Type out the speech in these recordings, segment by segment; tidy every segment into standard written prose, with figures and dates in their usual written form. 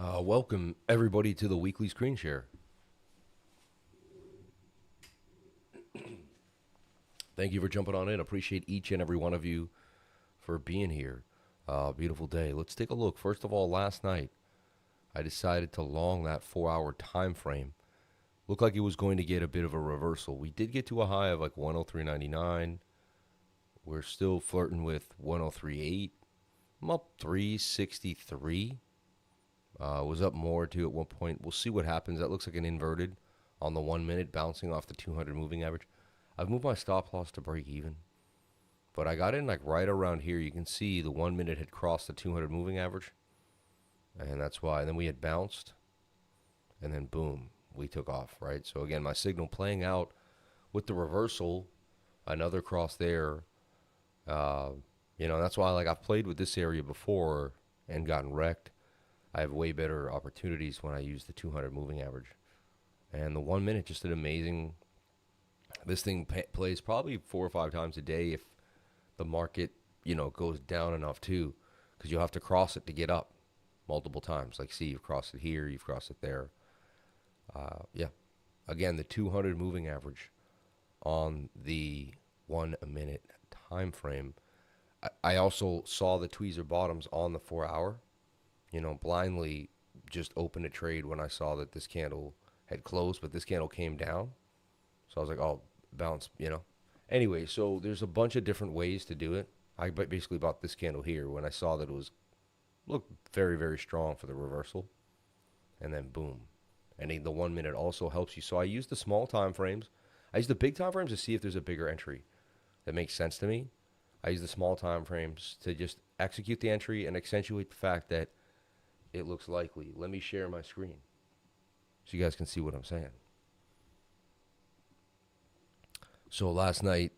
Welcome everybody to the weekly screen share. Thank you for jumping on in. Appreciate each and every one of you for being here. Beautiful day. Let's take a look. First of all, last night I decided to long that 4-hour time frame. Looked like it was going to get a bit of a reversal. We did get to a high of like 103.99. We're still flirting with 103.8. I'm up 363. Was up more too at one point. We'll see what happens. That looks like an inverted on the 1 minute, bouncing off the 200 moving average. I've moved my stop loss to break even, but I got in like right around here. You can see the 1 minute had crossed the 200 moving average, and that's why. And then we had bounced, and then boom, we took off, right? So again, my signal playing out with the reversal, another cross there. That's why like I've played with this area before and gotten wrecked. I have way better opportunities when I use the 200 moving average. And the 1 minute, just an amazing. This thing plays probably 4 or 5 times a day if the market, goes down enough too, because you'll have to cross it to get up multiple times. Like, see, you've crossed it here, you've crossed it there. Yeah. Again, the 200 moving average on the 1 minute time frame. I also saw the tweezer bottoms on the 4 hour. Blindly just opened a trade when I saw that this candle had closed, but this candle came down. So I was like, oh, bounce, Anyway, so there's a bunch of different ways to do it. I basically bought this candle here when I saw that it looked very, very strong for the reversal. And then boom. And the 1 minute also helps you. So I use the small time frames. I use the big time frames to see if there's a bigger entry that makes sense to me. I use the small time frames to just execute the entry and accentuate the fact that it looks likely. Let me share my screen so you guys can see what I'm saying. So last night,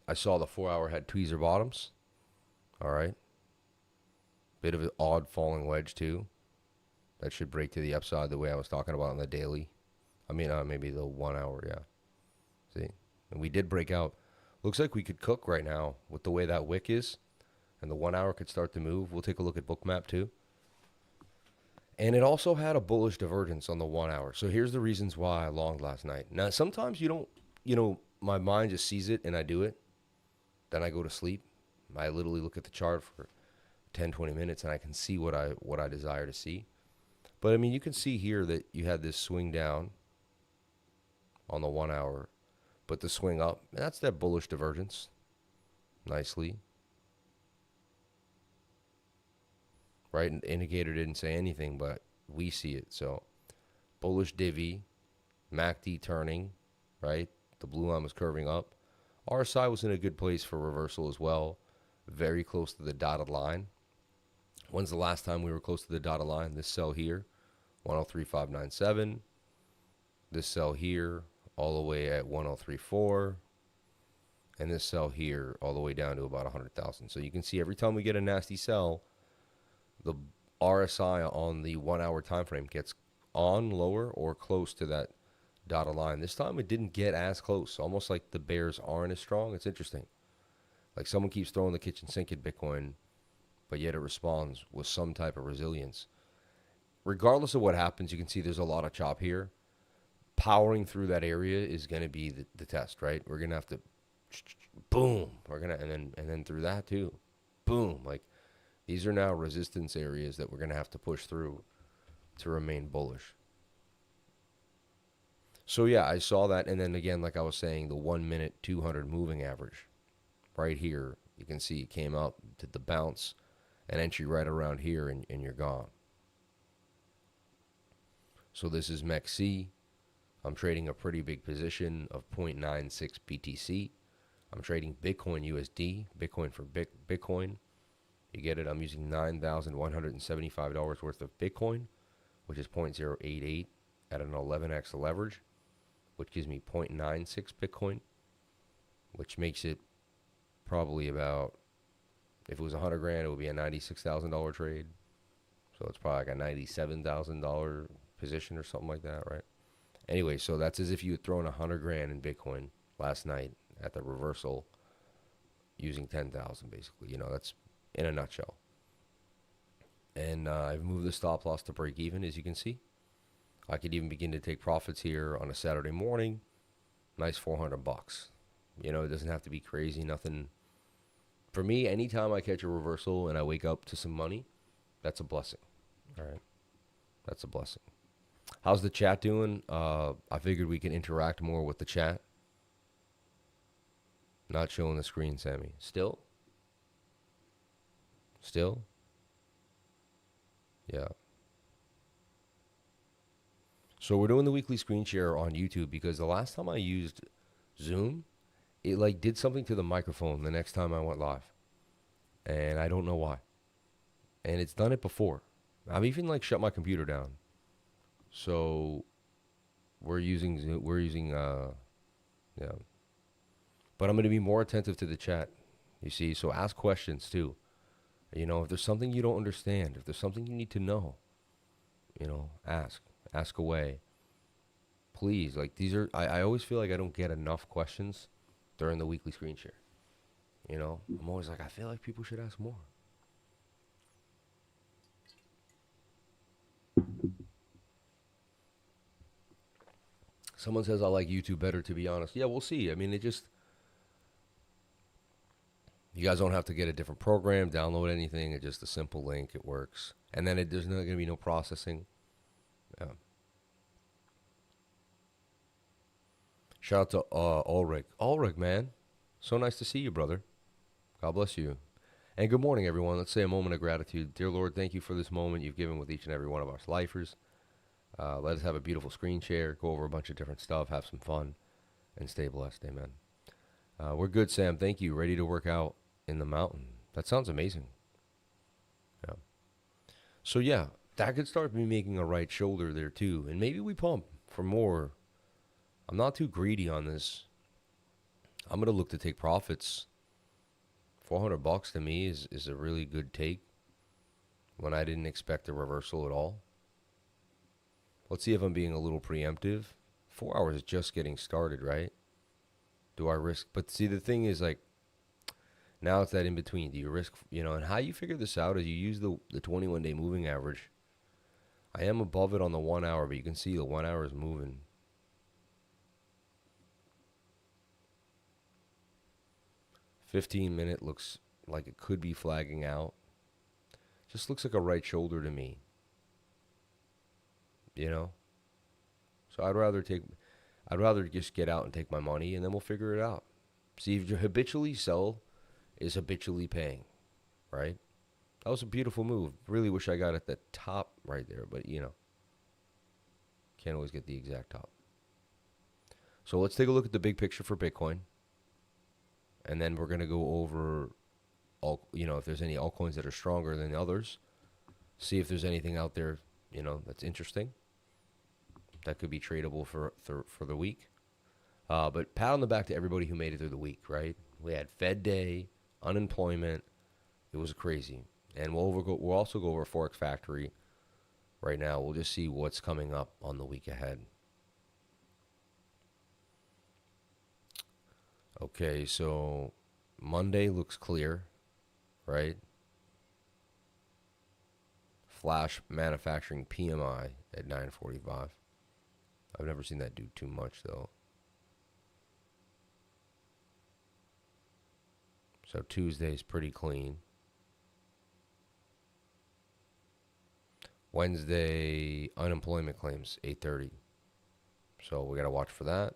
I saw the 4-hour had tweezer bottoms. All right. Bit of an odd falling wedge, too. That should break to the upside the way I was talking about on the daily. Maybe the 1 hour, yeah. See? And we did break out. Looks like we could cook right now with the way that wick is. And the 1 hour could start to move. We'll take a look at Bookmap, too. And it also had a bullish divergence on the 1 hour. So here's the reasons why I longed last night. Now, sometimes you don't, my mind just sees it and I do it. Then I go to sleep. I literally look at the chart for 10, 20 minutes and I can see what I desire to see. But you can see here that you had this swing down on the 1 hour, but the swing up, that's that bullish divergence. Nicely. Right? And indicator didn't say anything, but we see it. So bullish divvy, MACD turning, right? The blue line was curving up. RSI was in a good place for reversal as well. Very close to the dotted line. When's the last time we were close to the dotted line? This cell here, 103.597. This cell here, all the way at 103.4. And this cell here, all the way down to about 100,000. So you can see every time we get a nasty sell, the RSI on the 1 hour time frame gets on lower or close to that dotted line. This time it didn't get as close, almost like the bears aren't as strong. It's interesting. Like someone keeps throwing the kitchen sink at Bitcoin, but yet it responds with some type of resilience. Regardless of what happens, you can see there's a lot of chop here. Powering through that area is going to be the test, right? We're going to have to boom. And then through that too. Boom. Like these are now resistance areas that we're going to have to push through to remain bullish. So yeah, I saw that. And then again, like I was saying, the 1 minute 200 moving average right here, you can see it came up to the bounce, an entry right around here, and you're gone. So this is MEXC. I'm trading a pretty big position of 0.96 BTC. I'm trading Bitcoin USD, Bitcoin for Bitcoin. You get it? I'm using $9,175 worth of Bitcoin, which is 0.088 at an 11x leverage, which gives me 0.96 Bitcoin, which makes it probably about, if it was 100 grand, it would be a $96,000 trade. So it's probably like a $97,000 position or something like that, right? Anyway, so that's as if you had thrown 100 grand in Bitcoin last night at the reversal using 10,000 basically. That's in a nutshell. And I've moved the stop loss to break even, as you can see. I could even begin to take profits here on a Saturday morning. Nice 400 bucks. You know, it doesn't have to be crazy, nothing. For me, anytime I catch a reversal and I wake up to some money, that's a blessing. All right. That's a blessing. How's the chat doing? I figured we can interact more with the chat. Not showing the screen, Sammy. Still? Still? Yeah. So we're doing the weekly screen share on YouTube because the last time I used Zoom, it like did something to the microphone the next time I went live. And I don't know why. And it's done it before. I've even like shut my computer down. So we're using yeah. But I'm going to be more attentive to the chat. You see, so ask questions too. You know, if there's something you don't understand, if there's something you need to know, you know, ask away. Please, like these are, I always feel like I don't get enough questions during the weekly screen share. You know, I'm always like, I feel like people should ask more. Someone says I like YouTube better, to be honest. Yeah, we'll see. I mean, it just, you guys don't have to get a different program, download anything. It's just a simple link. It works. And then there's not going to be no processing. Yeah. Shout out to Ulrich. Ulrich, man. So nice to see you, brother. God bless you. And good morning, everyone. Let's say a moment of gratitude. Dear Lord, thank you for this moment you've given with each and every one of us lifers. Let us have a beautiful screen share, go over a bunch of different stuff, have some fun, and stay blessed. Amen. We're good, Sam. Thank you. Ready to work out in the mountain. That sounds amazing. Yeah. So, yeah, that could start me making a right shoulder there, too. And maybe we pump for more. I'm not too greedy on this. I'm going to look to take profits. 400 bucks to me is a really good take when I didn't expect a reversal at all. Let's see if I'm being a little preemptive. 4 hours is just getting started, right? Do I risk? But see, the thing is, like, now it's that in between. Do you risk, you know, and how you figure this out is you use the 21-day moving average. I am above it on the 1 hour, but you can see the 1 hour is moving. $15-minute looks like it could be flagging out. Just looks like a right shoulder to me. You know? So I'd rather just get out and take my money, and then we'll figure it out. See, if you habitually sell is habitually paying, right? That was a beautiful move. Really wish I got at the top right there, but, you know, can't always get the exact top. So let's take a look at the big picture for Bitcoin. And then we're going to go over, all, you know, if there's any altcoins that are stronger than others. See if there's anything out there, you know, that's interesting. That could be tradable for the week. But pat on the back to everybody who made it through the week, right? We had Fed Day, unemployment. It was crazy. And we'll also go over Forex Factory right now. We'll just see what's coming up on the week ahead. Okay, so Monday looks clear, right? Flash manufacturing PMI at 945. I've never seen that do too much, though. So Tuesday's pretty clean. Wednesday, unemployment claims, 8:30. So we got to watch for that.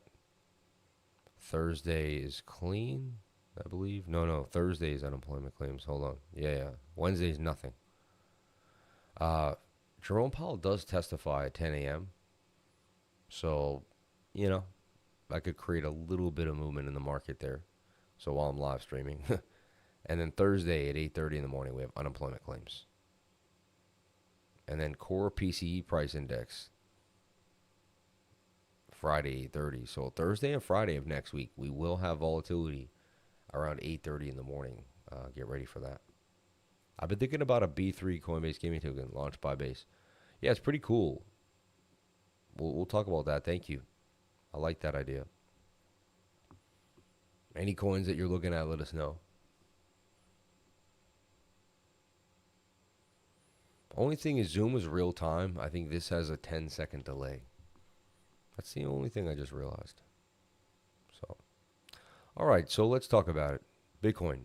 Thursday is clean, I believe. No, Thursday is unemployment claims. Hold on. Yeah. Wednesday's nothing. Jerome Powell does testify at 10 a.m. So, you know, I could create a little bit of movement in the market there. So while I'm live streaming. And then Thursday at 8:30 in the morning, we have unemployment claims. And then core PCE price index, Friday 8:30. So Thursday and Friday of next week, we will have volatility around 8:30 in the morning. Get ready for that. I've been thinking about a B3 Coinbase gaming token launched by Base. Yeah, it's pretty cool. We'll talk about that. Thank you. I like that idea. Any coins that you're looking at, let us know. Only thing is Zoom is real time. I think this has a 10-second delay. That's the only thing I just realized. So, all right, so let's talk about it. Bitcoin,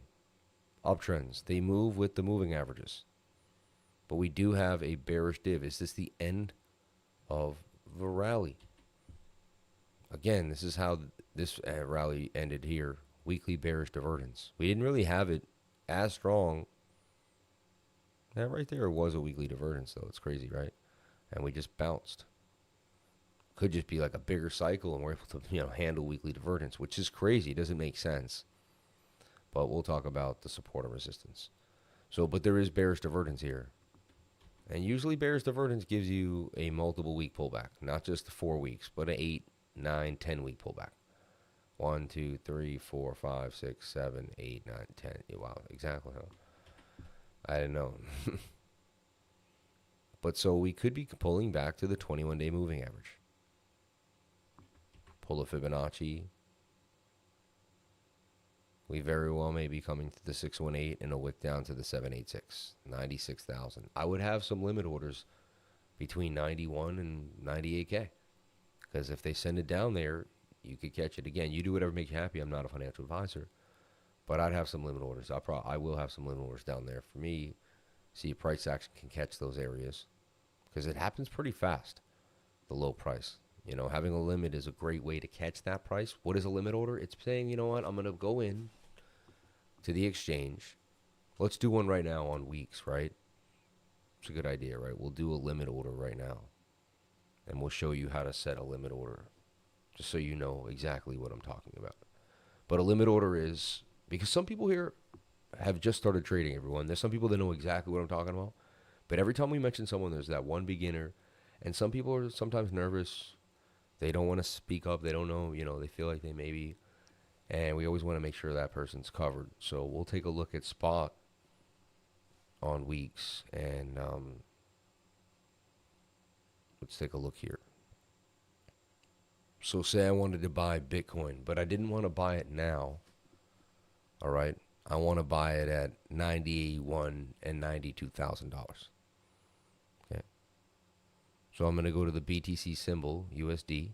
uptrends. They move with the moving averages. But we do have a bearish div. Is this the end of the rally? Again, this is how this rally ended here. Weekly bearish divergence. We didn't really have it as strong. That right there was a weekly divergence, though. It's crazy, right? And we just bounced. Could just be like a bigger cycle, and we're able to, handle weekly divergence, which is crazy. It doesn't make sense. But we'll talk about the support and resistance. So, but there is bearish divergence here. And usually bearish divergence gives you a multiple week pullback, not just 4 weeks, but an 8, 9, 10 week pullback. 1, 2, 3, 4, 5, 6, 7, 8, 9, 10. Wow, exactly. Huh? I didn't know. But so we could be pulling back to the 21-day moving average. Pull a Fibonacci. We very well may be coming to the 618 and a wick down to the 786, 96,000. I would have some limit orders between 91 and 98K. Because if they send it down there, you could catch it again. You do whatever makes you happy. I'm not a financial advisor. But I'd have some limit orders. I will have some limit orders down there for me. See if price action can catch those areas. Because it happens pretty fast, the low price. Having a limit is a great way to catch that price. What is a limit order? It's saying, you know what, I'm going to go in to the exchange. Let's do one right now on WEEX, right? It's a good idea, right? We'll do a limit order right now. And we'll show you how to set a limit order, just so you know exactly what I'm talking about. But a limit order is, because some people here have just started trading, everyone. There's some people that know exactly what I'm talking about. But every time we mention someone, there's that one beginner. And some people are sometimes nervous. They don't want to speak up. They don't know, they feel like they may be. And we always want to make sure that person's covered. So we'll take a look at spot on WEEX. And let's take a look here. So say I wanted to buy Bitcoin, but I didn't want to buy it now. All right. I want to buy it at $91,000 and $92,000. Okay. So I'm going to go to the BTC symbol, USD.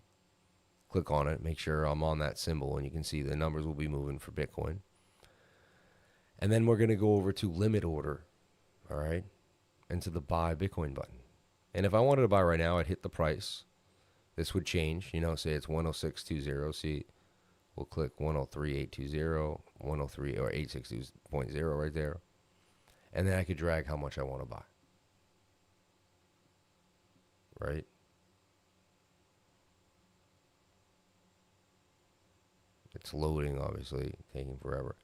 Click on it, make sure I'm on that symbol, and you can see the numbers will be moving for Bitcoin. And then we're going to go over to limit order, all right, and to the buy Bitcoin button. And if I wanted to buy right now, I'd hit the price. This would change, say it's 106.20. See, we'll click 103.820, 103 or 862.0 right there. And then I could drag how much I want to buy. Right? It's loading, obviously, taking forever.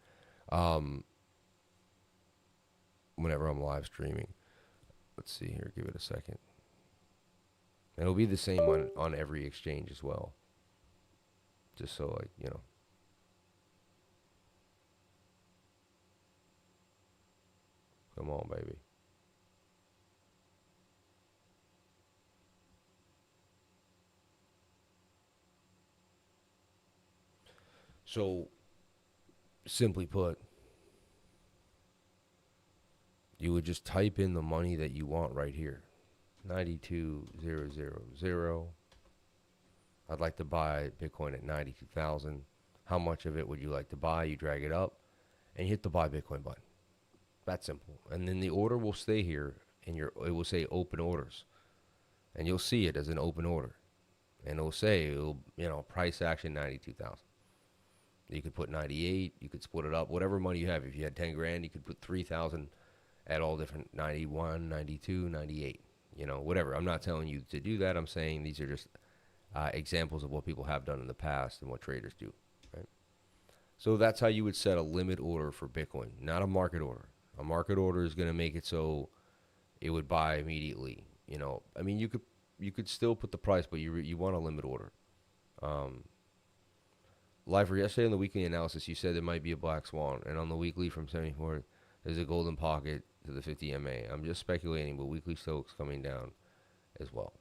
Whenever I'm live streaming. Let's see here, give it a second. It'll be the same on every exchange as well. Just so, Come on, baby. So, simply put, you would just type in the money that you want right here. 92,000. I'd like to buy Bitcoin at 92,000. How much of it would you like to buy? You drag it up and you hit the buy Bitcoin button. That simple. And then the order will stay here and it will say open orders. And you'll see it as an open order. And it'll say, price action 92,000. You could put 98, you could split it up, whatever money you have. If you had 10 grand, you could put 3,000 at all different 91, 92, 98, whatever. I'm not telling you to do that. I'm saying these are just examples of what people have done in the past and what traders do, right? So that's how you would set a limit order for Bitcoin, not a market order. A market order is going to make it so it would buy immediately. You could still put the price, but you want a limit order. Live for yesterday on the weekly analysis, you said there might be a black swan, and on the weekly from 74, there's a golden pocket to the 50 MA. I'm just speculating, but weekly Stokes coming down as well.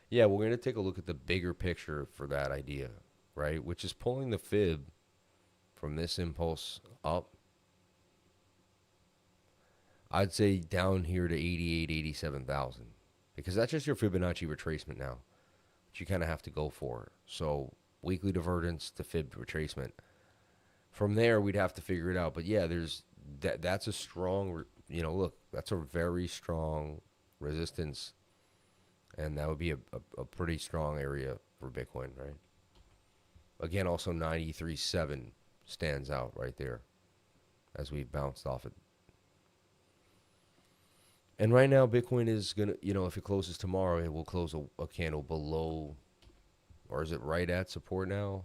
Yeah, we're going to take a look at the bigger picture for that idea, right? Which is pulling the fib from this impulse up. I'd say down here to 88, 87,000, because that's just your Fibonacci retracement now, which you kind of have to go for. So weekly divergence to Fib retracement. From there, we'd have to figure it out. But yeah, there's that's a strong, look, that's a very strong resistance, and that would be a pretty strong area for Bitcoin, right? Again, also 93.7 stands out right there as we bounced off it. And right now, Bitcoin is going to, if it closes tomorrow, it will close a candle below, or is it right at support now?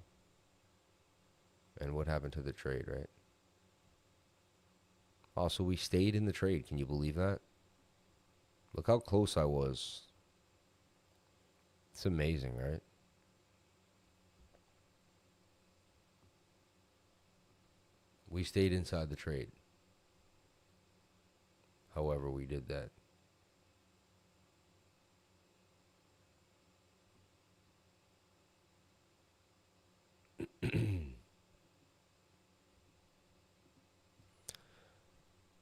And what happened to the trade, right? Also, we stayed in the trade. Can you believe that? Look how close I was. It's amazing, right? We stayed inside the trade. However, we did that.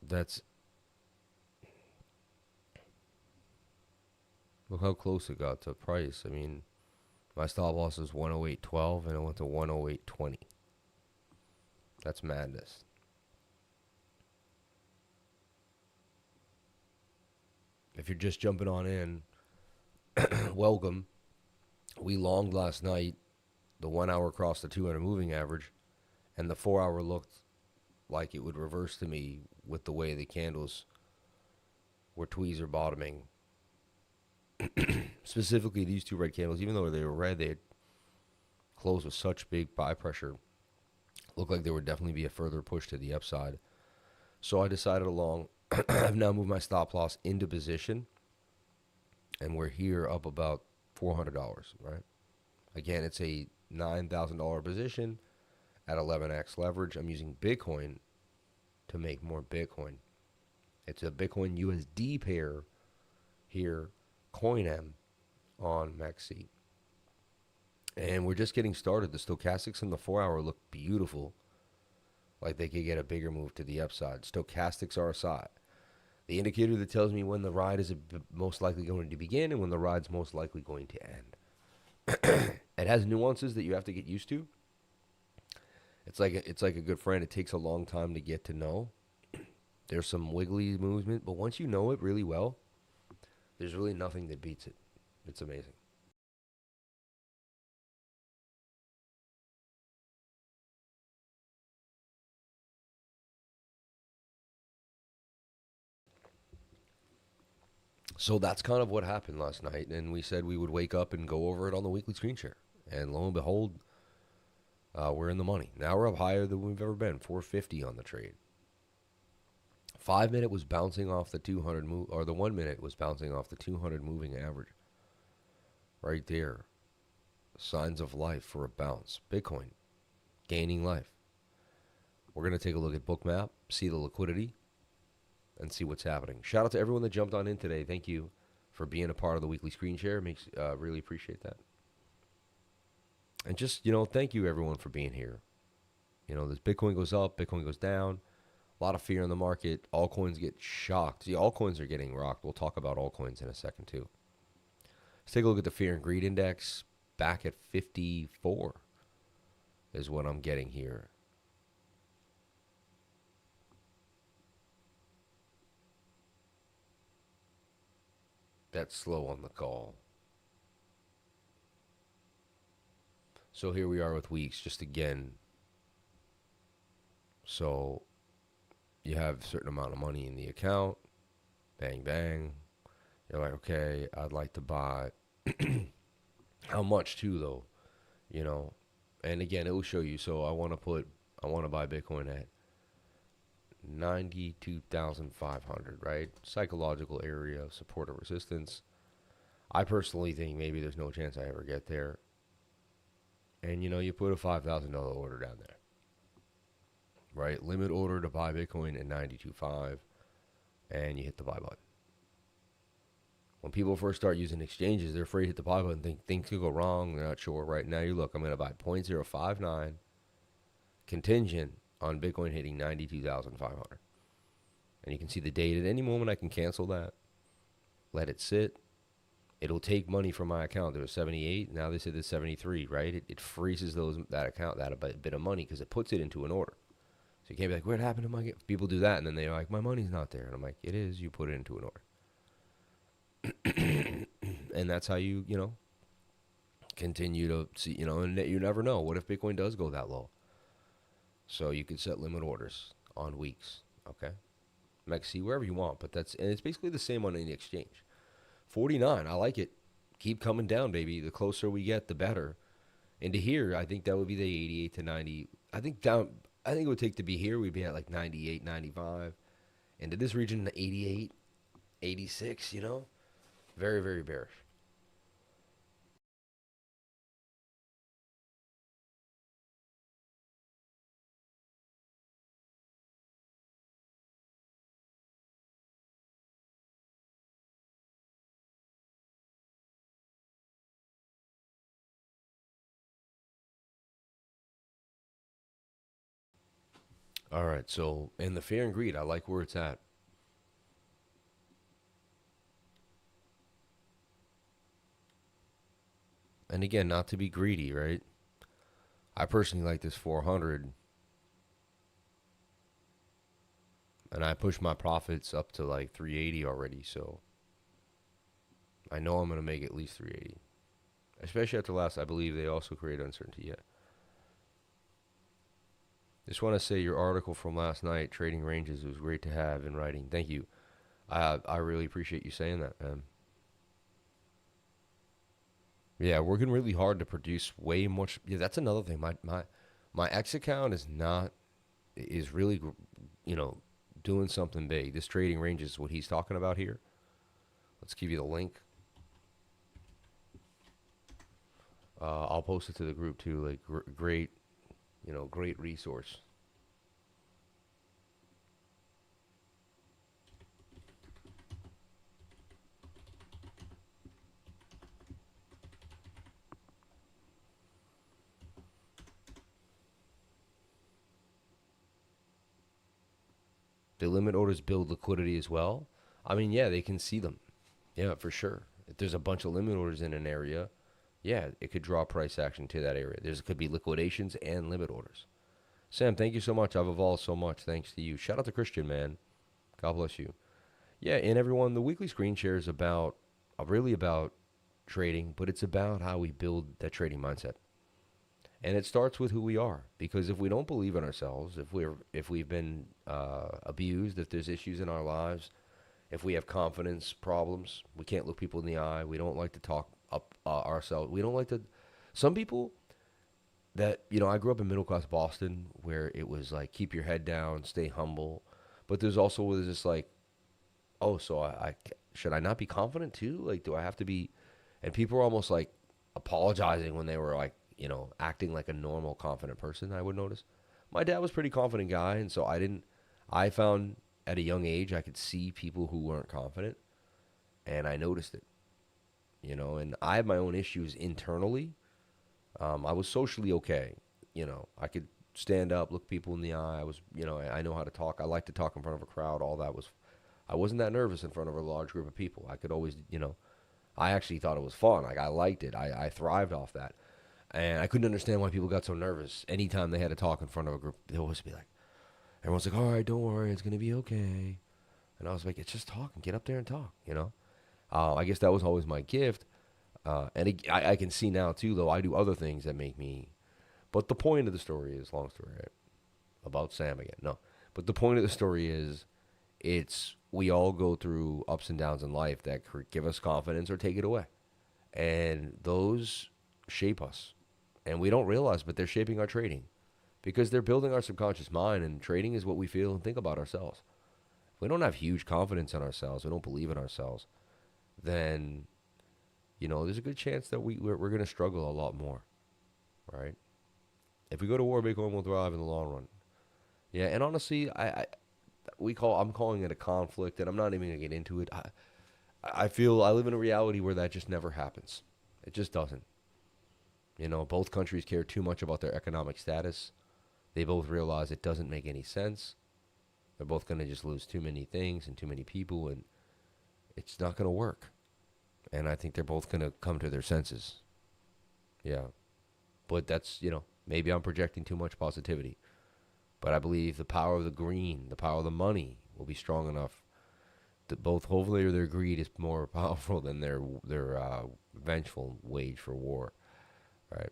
That's, look how close it got to price. I mean, my stop loss is 108.12 and it went to 108.20. That's madness. If you're just jumping on in, welcome. We longed last night. The 1 hour crossed the 200 moving average, and the 4 hour looked like it would reverse to me with the way the candles were tweezer bottoming. Specifically, these two red candles, even though they were red, they had closed with such big buy pressure. Looked like there would definitely be a further push to the upside. So I decided along. I've now moved my stop loss into position, and we're here up about $400, right? Again, it's a $9,000 position at 11x leverage. I'm using Bitcoin to make more Bitcoin. It's a Bitcoin USD pair here, CoinM on MEXC. And we're just getting started. The stochastics in the 4 hour look beautiful, like they could get a bigger move to the upside. Stochastics are aside. The indicator that tells me when the ride is most likely going to begin and when the ride's most likely going to end. It has nuances that you have to get used to. It's like a good friend. It takes a long time to get to know. There's some wiggly movement, but once you know it really well, there's really nothing that beats it. It's amazing. So that's kind of what happened last night, and we said we would wake up and go over it on the weekly screen share. And lo and behold, we're in the money. Now we're up higher than we've ever been, 450 on the trade. 5 minute was bouncing off the 200 move, or the 1 minute was bouncing off the 200 moving average. Right there. Signs of life for a bounce. Bitcoin gaining life. We're going to take a look at Bookmap, see the liquidity, and see what's happening. Shout out to everyone that jumped on in today. Thank you for being a part of the weekly screen share. Really appreciate that. And just, thank you everyone for being here. This Bitcoin goes up, Bitcoin goes down. A lot of fear in the market. Altcoins get shocked. See, altcoins are getting rocked. We'll talk about altcoins in a second too. Let's take a look at the fear and greed index. Back at 54 is what I'm getting here. That's slow on the call. So here we are with WEEX, just again. So you have a certain amount of money in the account. Bang, bang. You're like, okay, I'd like to buy. How much too, though? And again, it will show you. So I want to buy Bitcoin at 92,500, right? Psychological area of support or resistance. I personally think maybe there's no chance I ever get there. And you put a $5,000 order down there, right? Limit order to buy Bitcoin at 92.5, and you hit the buy button. When people first start using exchanges, they're afraid to hit the buy button, think things could go wrong. They're not sure. Right now, you look, I'm going to buy 0.059 contingent on Bitcoin hitting 92,500. And you can see the date. At any moment, I can cancel that, let it sit. It'll take money from my account. There was 78. Now they said there's 73, right? It freezes that account, that a bit of money, because it puts it into an order. So you can't be like, what happened to my... People do that, and then they're like, my money's not there. And I'm like, it is. You put it into an order. And that's how you, continue to see, and you never know. What if Bitcoin does go that low? So you could set limit orders on WEEX, okay? MEXC, wherever you want, and it's basically the same on any exchange. 49, I like it. Keep coming down, baby. The closer we get, the better. And to here, I think that would be the 88 to 90. I think it would take to be here, we'd be at like 98, 95. And to this region, 88, 86, Very, very bearish. All right, so in the fear and greed, I like where it's at. And again, not to be greedy, right? I personally like this 400. And I pushed my profits up to like 380 already, so I know I'm going to make at least 380. Especially after last, I believe they also created uncertainty yet. Just want to say your article from last night, Trading Ranges, was great to have in writing. Thank you. I really appreciate you saying that, man. Yeah, working really hard to produce way much. Yeah, that's another thing. My X account is really, doing something big. This Trading Ranges is what he's talking about here. Let's give you the link. I'll post it to the group too. Like great, great resource. The limit orders build liquidity as well. I mean, yeah, they can see them. Yeah, for sure. If there's a bunch of limit orders in an area, yeah, it could draw price action to that area. There could be liquidations and limit orders. Sam, thank you so much. I've evolved so much thanks to you. Shout out to Christian, man. God bless you. Yeah, and everyone, the weekly screen share is really about trading, but it's about how we build that trading mindset. And it starts with who we are, because if we don't believe in ourselves, if we've been abused, if there's issues in our lives, if we have confidence problems, we can't look people in the eye. We don't like to talk up ourselves. We don't like to. Some people I grew up in middle class Boston, where it was like keep your head down, stay humble, but there's this like, oh, so I should I not be confident too? Like, do I have to be? And people were almost like apologizing when they were like, acting like a normal, confident person. I would notice. My dad was a pretty confident guy, and so I found at a young age I could see people who weren't confident, and I noticed it. And I have my own issues internally. I was socially okay. I could stand up, look people in the eye. I know how to talk. I like to talk in front of a crowd. I wasn't that nervous in front of a large group of people. I could always, I actually thought it was fun. Like, I liked it. I thrived off that. And I couldn't understand why people got so nervous. Anytime they had to talk in front of a group, they always be like, everyone's like, all right, don't worry, it's going to be okay. And I was like, it's just talking. Get up there and talk, I guess that was always my gift. I can see now, too, though, I do other things that make me. But the point of the story is, long story, right? About Sam again. No. But the point of the story is, we all go through ups and downs in life that give us confidence or take it away. And those shape us. And we don't realize, but they're shaping our trading. Because they're building our subconscious mind, and trading is what we feel and think about ourselves. If we don't have huge confidence in ourselves, we don't believe in ourselves, then, there's a good chance that we're going to struggle a lot more, right? If we go to war, Bitcoin will thrive in the long run. Yeah, and honestly, I'm calling it a conflict, and I'm not even going to get into it. I feel I live in a reality where that just never happens. It just doesn't. Both countries care too much about their economic status. They both realize it doesn't make any sense. They're both going to just lose too many things and too many people, and it's not going to work. And I think they're both going to come to their senses. Yeah. But that's, maybe I'm projecting too much positivity. But I believe the power of the green, the power of the money will be strong enough that both, hopefully, their greed is more powerful than their vengeful wage for war. All right.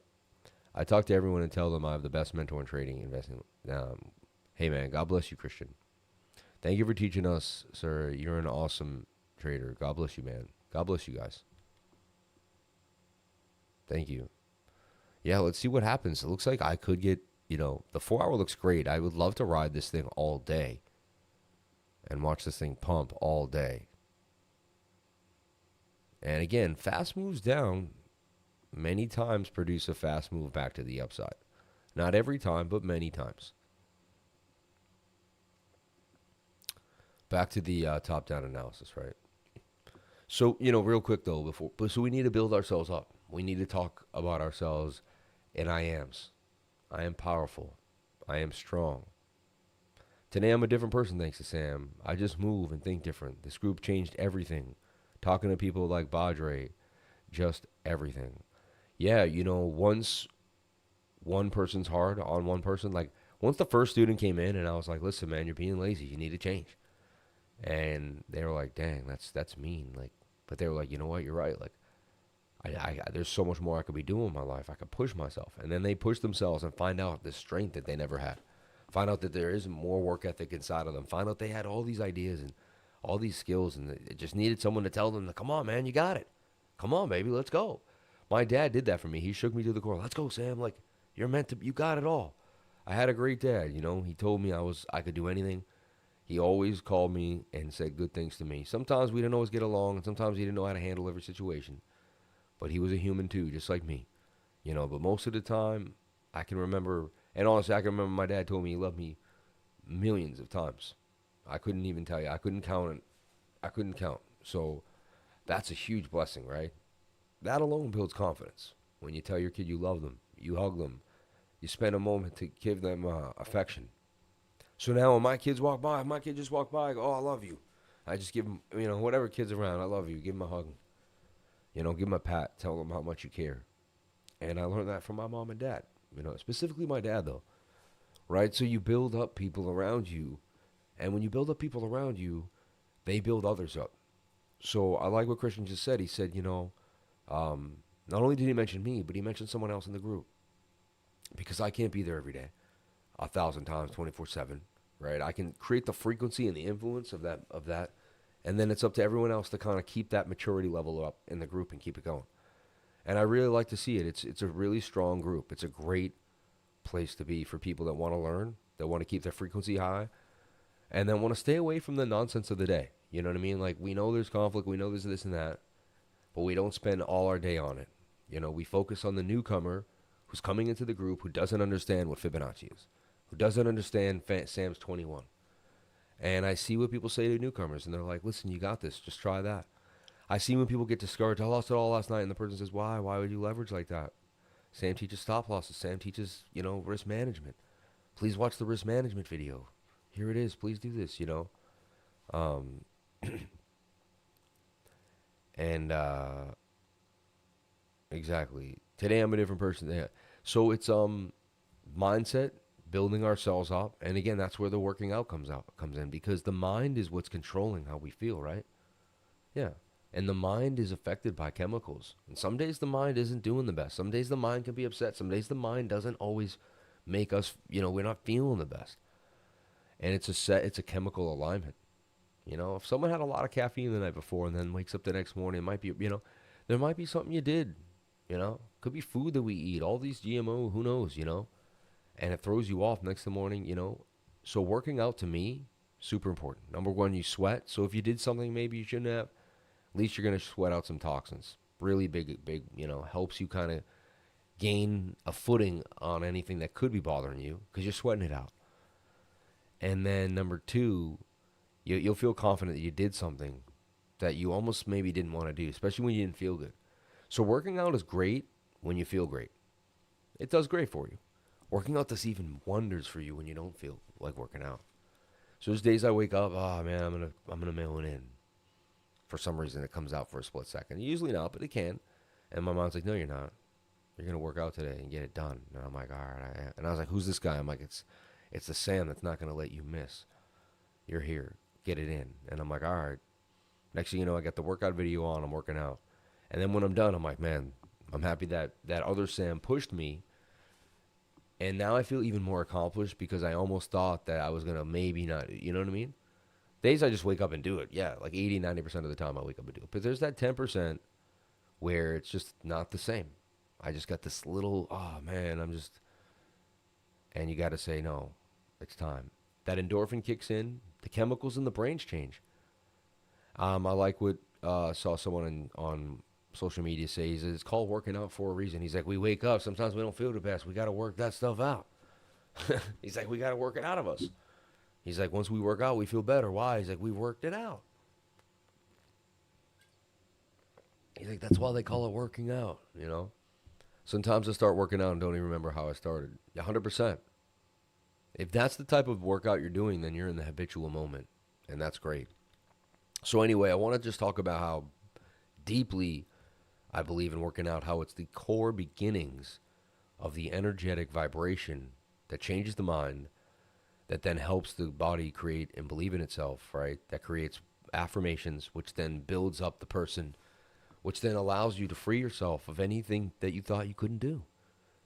I talk to everyone and tell them I have the best mentor in trading investing. Hey, man, God bless you, Christian. Thank you for teaching us, sir. You're an awesome trader. God bless you, man. God bless you guys. Thank you. Yeah, let's see what happens. It looks like I could get, the 4 hour looks great. I would love to ride this thing all day and watch this thing pump all day. And again, fast moves down many times produce a fast move back to the upside. Not every time, but many times. Back to the top-down analysis, right? So, real quick though, so we need to build ourselves up. We need to talk about ourselves in I ams. I am powerful. I am strong. Today I'm a different person thanks to Sam. I just move and think different. This group changed everything. Talking to people like Badre, just everything. Yeah, once one person's hard on one person, like once the first student came in and I was like, listen, man, you're being lazy. You need to change. And they were like, dang, that's mean. Like, but they were like, you know what? You're right. Like, I there's so much more I could be doing in my life. I could push myself. And then they push themselves and find out the strength that they never had. Find out that there is more work ethic inside of them. Find out they had all these ideas and all these skills, and it just needed someone to tell them, come on, man, you got it. Come on, baby, let's go. My dad did that for me. He shook me to the core. Let's go, Sam. Like, you got it all. I had a great dad, He told me I could do anything. He always called me and said good things to me. Sometimes we didn't always get along, and sometimes he didn't know how to handle every situation. But he was a human too, just like me. But most of the time, I can remember, and honestly, I can remember my dad told me he loved me millions of times. I couldn't even tell you. I couldn't count it. I couldn't count. So that's a huge blessing, right? That alone builds confidence. When you tell your kid you love them, you hug them, you spend a moment to give them affection. So now when my kids walk by, if my kid just walked by, I go, oh, I love you. I just give them, whatever kid's around, I love you. Give them a hug. Give them a pat. Tell them how much you care. And I learned that from my mom and dad. Specifically my dad, though. Right? So you build up people around you. And when you build up people around you, they build others up. So I like what Christian just said. He said, not only did he mention me, but he mentioned someone else in the group. Because I can't be there every day, 1,000 times, 24/7. Right? I can create the frequency and the influence of that. And then it's up to everyone else to kind of keep that maturity level up in the group and keep it going. And I really like to see it. It's a really strong group. It's a great place to be for people that want to learn, that want to keep their frequency high, and then want to stay away from the nonsense of the day. You know what I mean? Like, we know there's conflict, we know there's this and that, but we don't spend all our day on it. We focus on the newcomer who's coming into the group who doesn't understand what Fibonacci is, who doesn't understand Sam's 21. And I see what people say to newcomers, and they're like, listen, you got this. Just try that. I see when people get discouraged. I lost it all last night, and the person says, why? Why would you leverage like that? Sam teaches stop losses. Sam teaches, risk management. Please watch the risk management video. Here it is. Please do this, And exactly. Today I'm a different person. Yeah. So it's mindset, building ourselves up, and again, that's where the working out comes in, because the mind is what's controlling how we feel, right? Yeah. And the mind is affected by chemicals. And some days the mind isn't doing the best. Some days the mind can be upset. Some days the mind doesn't always make us, we're not feeling the best. And it's a chemical alignment. If someone had a lot of caffeine the night before and then wakes up the next morning, it might be, there might be something you did, could be food that we eat, all these GMO, who knows, and it throws you off next morning, So working out to me, super important. Number one, you sweat. So if you did something maybe you shouldn't have, at least you're going to sweat out some toxins. Really big, helps you kind of gain a footing on anything that could be bothering you because you're sweating it out. And then number two, you'll feel confident that you did something that you almost maybe didn't want to do, especially when you didn't feel good. So working out is great when you feel great. It does great for you. Working out does even wonders for you when you don't feel like working out. So there's days I wake up, oh man, I'm gonna mail it in. For some reason, it comes out for a split second. Usually not, but it can. And my mom's like, no, you're not. You're gonna work out today and get it done. And I'm like, all right. And I was like, who's this guy? I'm like, it's the Sam that's not gonna let you miss. You're here. Get it in. And I'm like, all right. Next thing you know, I got the workout video on. I'm working out. And then when I'm done, I'm like, man, I'm happy that that other Sam pushed me. And now I feel even more accomplished because I almost thought that I was going to maybe not, you know what I mean? Days I just wake up and do it. Yeah, like 80, 90% of the time I wake up and do it. But there's that 10% where it's just not the same. I just got this little, oh man, and you got to say, no, it's time. That endorphin kicks in, the chemicals in the brains change. I like what saw someone on social media say. He says, it's called working out for a reason. He's like, we wake up. Sometimes we don't feel the best. We got to work that stuff out. He's like, we got to work it out of us. He's like, once we work out, we feel better. Why? He's like, we worked it out. He's like, that's why they call it working out, you know? Sometimes I start working out and don't even remember how I started. 100%. If that's the type of workout you're doing, then you're in the habitual moment, and that's great. So anyway, I want to just talk about how deeply I believe in working out, how it's the core beginnings of the energetic vibration that changes the mind, that then helps the body create and believe in itself, right? That creates affirmations, which then builds up the person, which then allows you to free yourself of anything that you thought you couldn't do,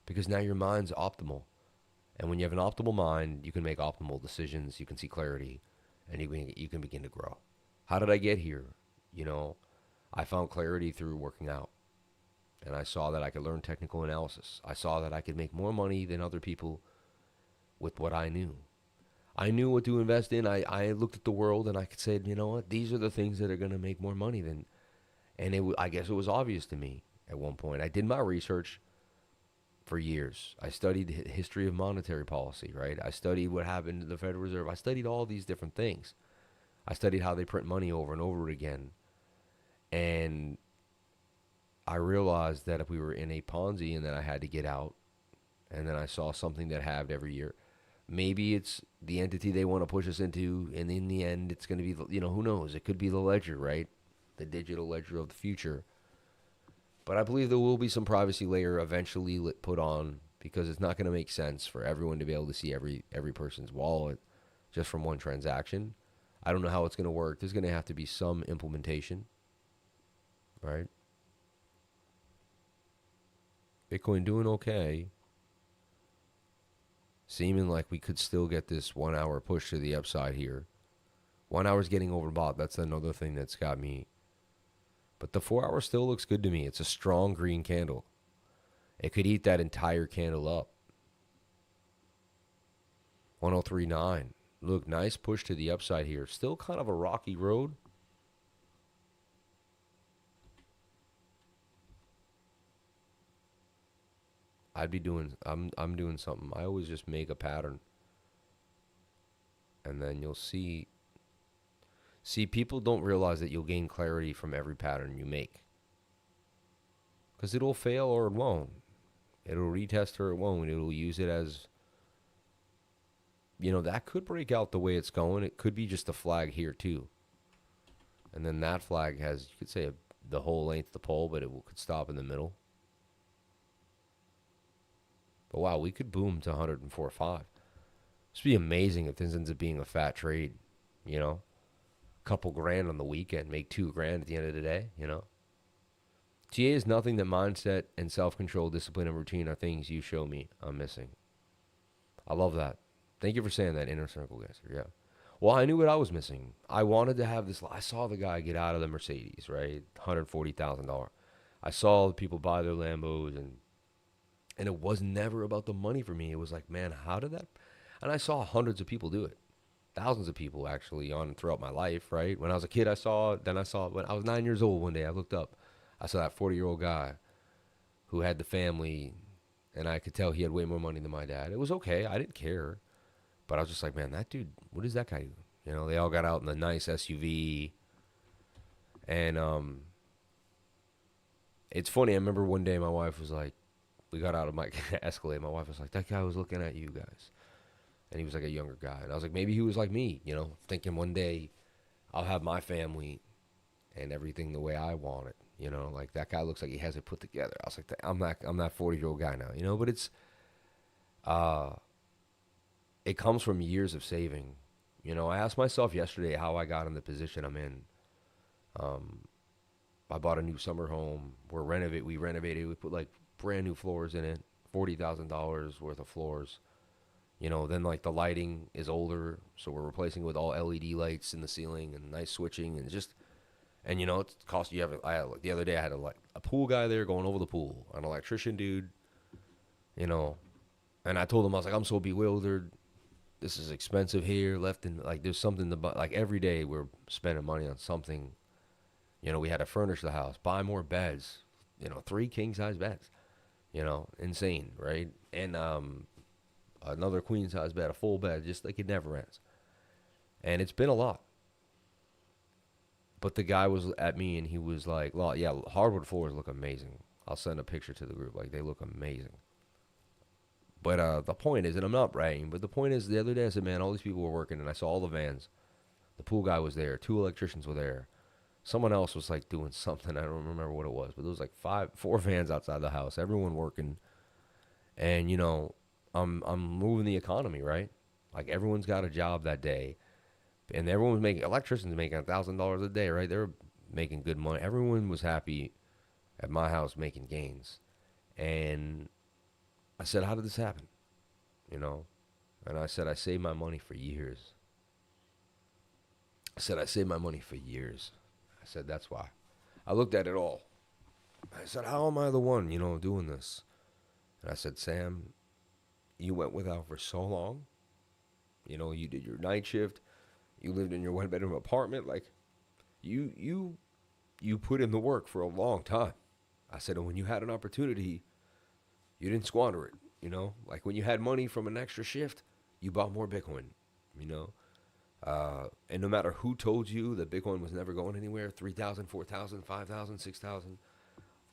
because now your mind's optimal. And when you have an optimal mind, you can make optimal decisions, you can see clarity, and you can begin to grow. How did I get here? You know, I found clarity through working out. And I saw that I could learn technical analysis. I saw that I could make more money than other people with what I knew. I knew what to invest in. I looked at the world and I could say, you know what, these are the things that are going to make more money than, and I guess it was obvious to me at one point. I did my research for years. I studied the history of monetary policy, right? I studied what happened to the Federal Reserve. I studied all these different things. I studied how they print money over and over again. And I realized that if we were in a Ponzi and then I had to get out, and then I saw something that halved every year, maybe it's the entity they want to push us into, and in the end, it's going to be, you know, who knows? It could be the ledger, right? The digital ledger of the future. But I believe there will be some privacy layer eventually put on, because it's not going to make sense for everyone to be able to see every person's wallet just from one transaction. I don't know how it's going to work. There's going to have to be some implementation, right? Bitcoin doing okay. Seeming like we could still get this 1 hour push to the upside here. 1 hour's getting overbought. That's another thing that's got me. But the 4 hour still looks good to me. It's a strong green candle. It could eat that entire candle up. 1039. Look, nice push to the upside here. Still kind of a rocky road. I'm doing something. I always just make a pattern. And then you'll see. See, people don't realize that you'll gain clarity from every pattern you make. Because it'll fail or it won't. It'll retest or it won't. It'll use it as, you know, that could break out the way it's going. It could be just a flag here too. And then that flag has, you could say, the whole length of the pole, but could stop in the middle. But wow, we could boom to 104.5. This would be amazing if this ends up being a fat trade, you know. Couple grand on the weekend, make $2,000 at the end of the day, you know. TA is nothing that mindset and self-control, discipline, and routine are things you show me I'm missing. I love that. Thank you for saying that, Inner Circle guys. Yeah. Well, I knew what I was missing. I wanted to have this. I saw the guy get out of the Mercedes, right? $140,000. I saw the people buy their Lambos, and it was never about the money for me. It was like, man, how did that? And I saw hundreds of people do it. Thousands of people actually on throughout my life, right? When I was a kid, I saw it. Then I saw it when I was 9 years old one day. I looked up. I saw that 40-year-old guy who had the family, and I could tell he had way more money than my dad. It was okay. I didn't care. But I was just like, man, that dude, what does that guy do? You know, they all got out in the nice SUV. And it's funny. I remember one day my wife was like, we got out of my Escalade. My wife was like, that guy was looking at you guys. And he was like a younger guy. And I was like, maybe he was like me, you know, thinking one day I'll have my family and everything the way I want it. You know, like that guy looks like he has it put together. I was like, I'm that 40-year-old guy now, you know, but uh, it comes from years of saving. You know, I asked myself yesterday how I got in the position I'm in. Um, I bought a new summer home. We renovated. We put like brand new floors in it, $40,000 worth of floors. You know, then like the lighting is older, so we're replacing it with all LED lights in the ceiling and nice switching and just and you know it's cost you have the other day I had a pool guy there going over the pool, an electrician dude, you know, and I told him I was like I'm so bewildered. This is expensive here, left and like there's something to buy. Like every day we're spending money on something. You know, we had to furnish the house, buy more beds, you know, 3 king size beds, you know, insane, right? And another queen size bed, a full bed, just like it never ends. And it's been a lot. But the guy was at me and he was like, well, yeah, hardwood floors look amazing. I'll send a picture to the group. Like, they look amazing. But the point is, and I'm not bragging, but the point is, the other day I said, man, all these people were working, and I saw all the vans. The pool guy was there. 2 electricians were there. Someone else was like doing something. I don't remember what it was, but there was like 4 vans outside the house. Everyone working, and you know, I'm moving the economy, right? Like everyone's got a job that day, and everyone was making electricians making $1,000 a day, right? They were making good money. Everyone was happy at my house making gains, and I said, how did this happen? You know, and I said I saved my money for years. I said I saved my money for years. I said that's why. I looked at it all. I said, how am I the one, you know, doing this? And I said, Sam, you went without for so long. You know, you did your night shift. You lived in your 1-bedroom apartment. Like, you put in the work for a long time. I said, and when you had an opportunity, you didn't squander it. You know, like when you had money from an extra shift, you bought more Bitcoin. You know, and no matter who told you that Bitcoin was never going anywhere, 3,000, 4,000, 5,000, 6,000,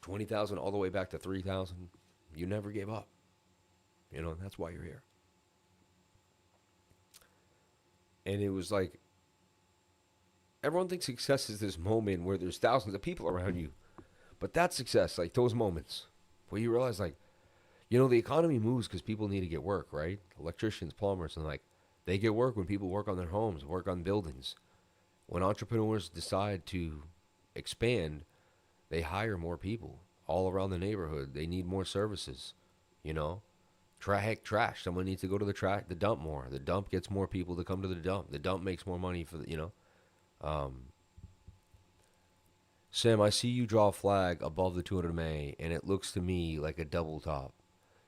20,000, all the way back to 3,000, you never gave up. You know, that's why you're here. And it was like, everyone thinks success is this moment where there's thousands of people around you. But that's success, like those moments where you realize, like, you know, the economy moves because people need to get work, right? Electricians, plumbers, and like, they get work when people work on their homes, work on buildings. When entrepreneurs decide to expand, they hire more people all around the neighborhood. They need more services, you know? Trash. Someone needs to go to the dump more. The dump gets more people to come to the dump. The dump makes more money for the, you know? Sam, I see you draw a flag above the 200 MA, and it looks to me like a double top.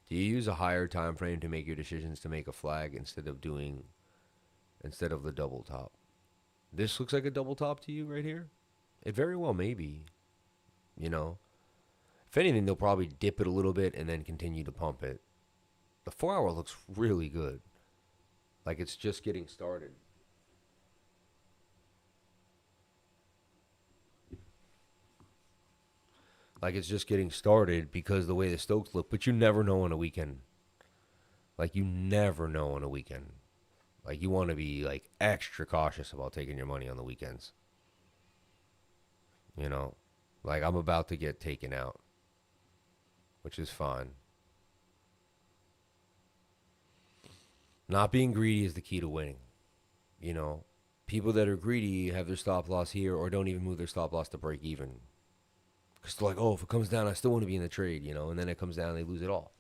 Do you use a higher time frame to make your decisions to make a flag instead of the double top? This looks like a double top to you right here? It very well may be, you know? If anything, they'll probably dip it a little bit and then continue to pump it. The 4-hour looks really good. Like it's just getting started. Like it's just getting started because the way the Stokes look, but you never know on a weekend. Like you never know on a weekend. Like you want to be like extra cautious about taking your money on the weekends. You know, like I'm about to get taken out, which is fine. Not being greedy is the key to winning. You know, people that are greedy have their stop loss here or don't even move their stop loss to break even. Because they're like, oh, if it comes down, I still want to be in the trade, you know, and then it comes down and they lose it all.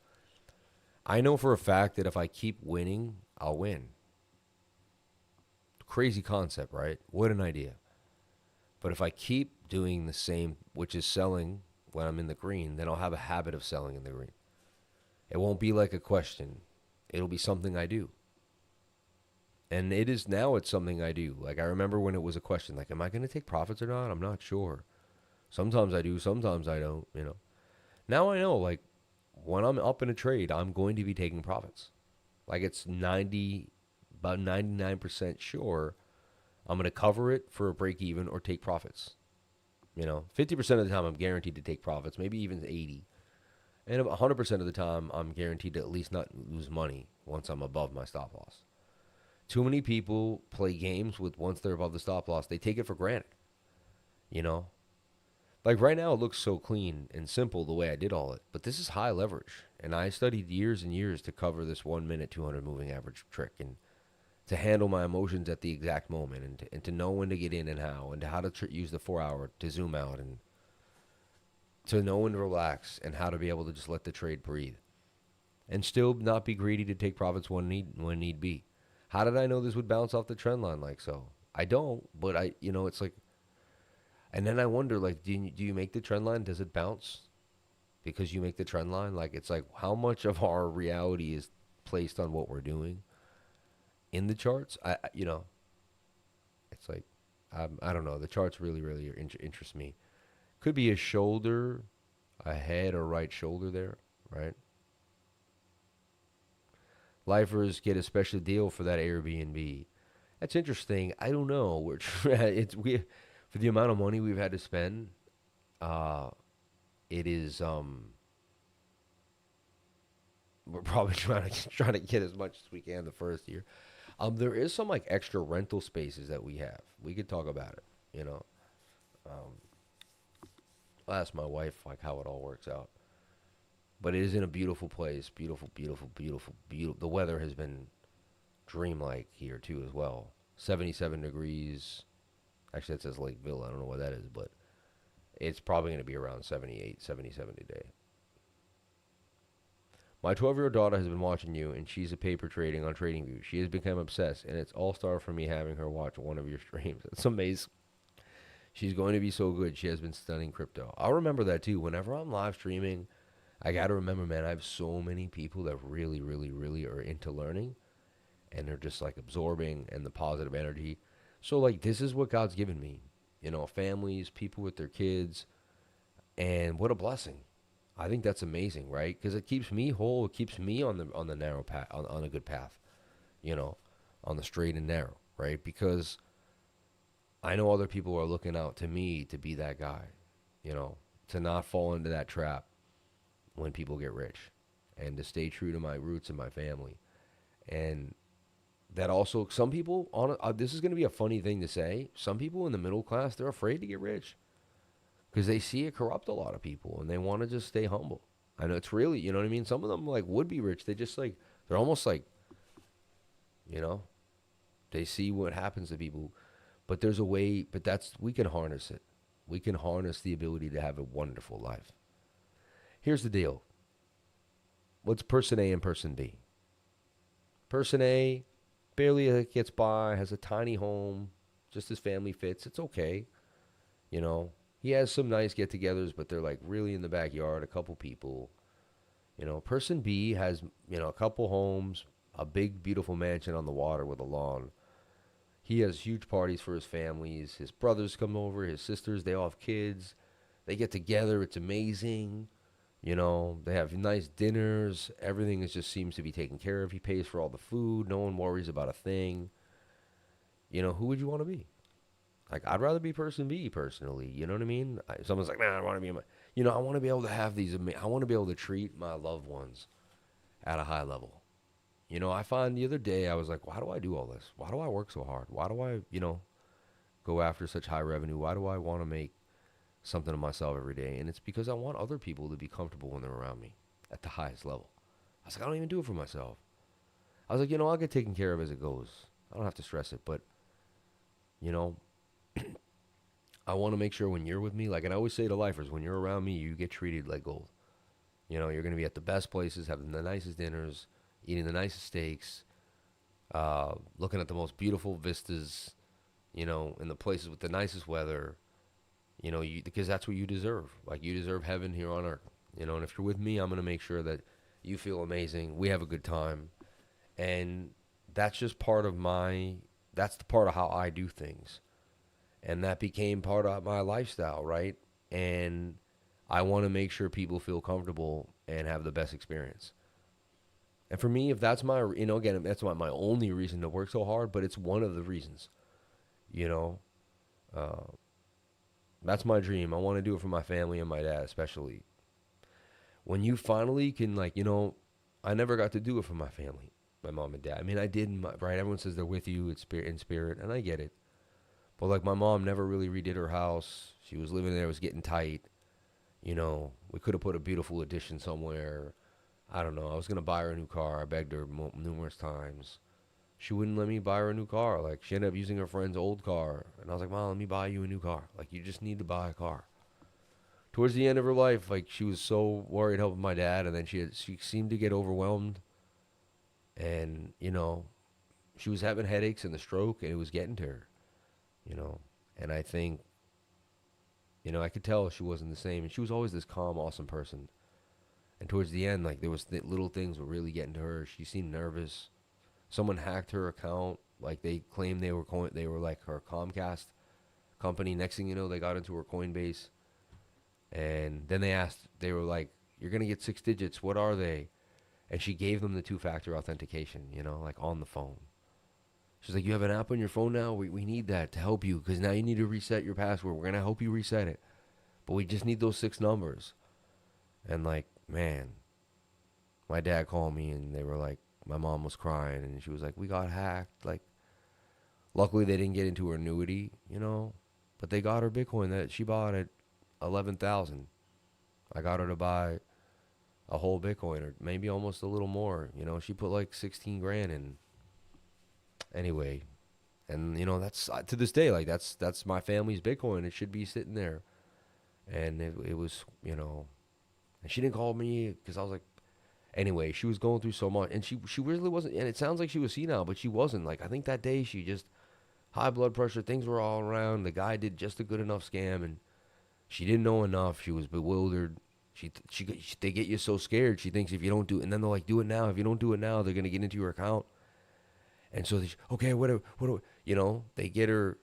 I know for a fact that if I keep winning, I'll win. Crazy concept, right? What an idea. But if I keep doing the same, which is selling when I'm in the green, then I'll have a habit of selling in the green. It won't be like a question. It'll be something I do. And it's something I do. Like I remember when it was a question, like, am I going to take profits or not? I'm not sure. Sometimes I do, sometimes I don't, you know. Now I know, like, when I'm up in a trade, I'm going to be taking profits. Like it's about 99% sure I'm going to cover it for a break even or take profits. You know, 50% of the time I'm guaranteed to take profits, maybe even 80. And 100% of the time I'm guaranteed to at least not lose money once I'm above my stop loss. Too many people play games with once they're above the stop loss, they take it for granted, you know? Like right now, it looks so clean and simple the way I did all it, but this is high leverage. And I studied years and years to cover this 1 minute, 200 moving average trick and to handle my emotions at the exact moment and to know when to get in and how to use the 4 hour to zoom out and to know when to relax and how to be able to just let the trade breathe and still not be greedy to take profits when need be. How did I know this would bounce off the trend line like so? I don't, but it's like, and then I wonder, like, do you make the trend line? Does it bounce because you make the trend line? Like, it's like how much of our reality is placed on what we're doing in the charts? It's like, I don't know. The charts really, really interest me. Could be a shoulder, a head or right shoulder there, right? Lifers get a special deal for that Airbnb. That's interesting. I don't know. We for the amount of money we've had to spend. It is we're probably trying to get as much as we can the first year. There is some like extra rental spaces that we have. We could talk about it. I'll ask my wife like how it all works out. But it is in a beautiful place. Beautiful, beautiful, beautiful, beautiful. The weather has been dreamlike here too as well. 77 degrees. Actually, that says Lakeville. I don't know what that is, but it's probably going to be around 78, 77 today. My 12-year-old daughter has been watching you, and she's a paper trading on TradingView. She has become obsessed, and it's all-star for me having her watch one of your streams. It's amazing. She's going to be so good. She has been studying crypto. I'll remember that too. Whenever I'm live streaming, I got to remember, man, I have so many people that really, really, really are into learning, and they're just like absorbing and the positive energy. So like this is what God's given me, families, people with their kids, and what a blessing. I think that's amazing, right? Because it keeps me whole. It keeps me on the narrow path, on a good path, on the straight and narrow, right? Because I know other people are looking out to me to be that guy, to not fall into that trap when people get rich, and to stay true to my roots and my family. And that also, some people, this is going to be a funny thing to say, some people in the middle class, they're afraid to get rich because they see it corrupt a lot of people and they want to just stay humble. I know it's really, you know what I mean? Some of them like would be rich. They just like, they're almost like, they see what happens to people, but there's a way, but we can harness it. We can harness the ability to have a wonderful life. Here's the deal. What's person A and person B? Person A barely gets by, has a tiny home, just his family fits. It's okay. He has some nice get-togethers, but they're like really in the backyard, a couple people. Person B has, a couple homes, a big, beautiful mansion on the water with a lawn. He has huge parties for his families. His brothers come over, his sisters, they all have kids. They get together. It's amazing. They have nice dinners. Everything just seems to be taken care of. He pays for all the food. No one worries about a thing. Who would you want to be? Like, I'd rather be person B personally. You know what I mean? Someone's like, man, I want to be I want to be able to have these, I want to be able to treat my loved ones at a high level. I find the other day, I was like, why do I do all this? Why do I work so hard? Why do I, go after such high revenue? Why do I want to make something of myself every day? And it's because I want other people to be comfortable when they're around me at the highest level. I was like, I don't even do it for myself. I was like, I'll get taken care of as it goes. I don't have to stress it, but I want to make sure when you're with me, like, and I always say to lifers, when you're around me, you get treated like gold. You're going to be at the best places, having the nicest dinners, eating the nicest steaks, looking at the most beautiful vistas, in the places with the nicest weather, because that's what you deserve. Like, you deserve heaven here on earth, and if you're with me, I'm going to make sure that you feel amazing. We have a good time. And that's just that's the part of how I do things. And that became part of my lifestyle, right? And I want to make sure people feel comfortable and have the best experience. And for me, if that's my, again, that's not my only reason to work so hard, but it's one of the reasons, that's my dream. I want to do it for my family and my dad, especially. When you finally can, like, I never got to do it for my family. my mom and dad. I mean, I did, right? Everyone says they're with you in spirit, and I get it. But like my mom never really redid her house. She was living there, it was getting tight. We could have put a beautiful addition somewhere. I don't know. I was gonna buy her a new car. I begged her numerous times. She wouldn't let me buy her a new car. Like she ended up using her friend's old car, and I was like, "Mom, let me buy you a new car. Like you just need to buy a car." Towards the end of her life, like she was so worried helping my dad, and then she seemed to get overwhelmed, and she was having headaches and the stroke, and it was getting to her, you know. And I think, I could tell she wasn't the same, and she was always this calm, awesome person. And towards the end, like there was little things were really getting to her. She seemed nervous. Someone hacked her account. Like they claimed they were like her Comcast company. Next thing you know, they got into her Coinbase, and then they were like, "You're gonna get 6 digits. What are they?" And she gave them the two-factor authentication. Like on the phone. She's like, "You have an app on your phone now. We need that to help you because now you need to reset your password. We're gonna help you reset it, but we just need those 6 numbers." And like, man, my dad called me and they were like, my mom was crying and she was like, "We got hacked." Like, luckily they didn't get into her annuity, but they got her Bitcoin that she bought at 11,000. I got her to buy a whole Bitcoin or maybe almost a little more. She put like 16 grand in. Anyway, and that's to this day, like that's my family's Bitcoin. It should be sitting there. And it was, and she didn't call me because I was like, anyway, she was going through so much, and she really wasn't. And it sounds like she was senile, but she wasn't. Like I think that day she just high blood pressure, things were all around. The guy did just a good enough scam, and she didn't know enough. She was bewildered. They get you so scared. She thinks if you don't do it, and then they're like, "Do it now." If you don't do it now, they're gonna get into your account. And so okay, what do they get her?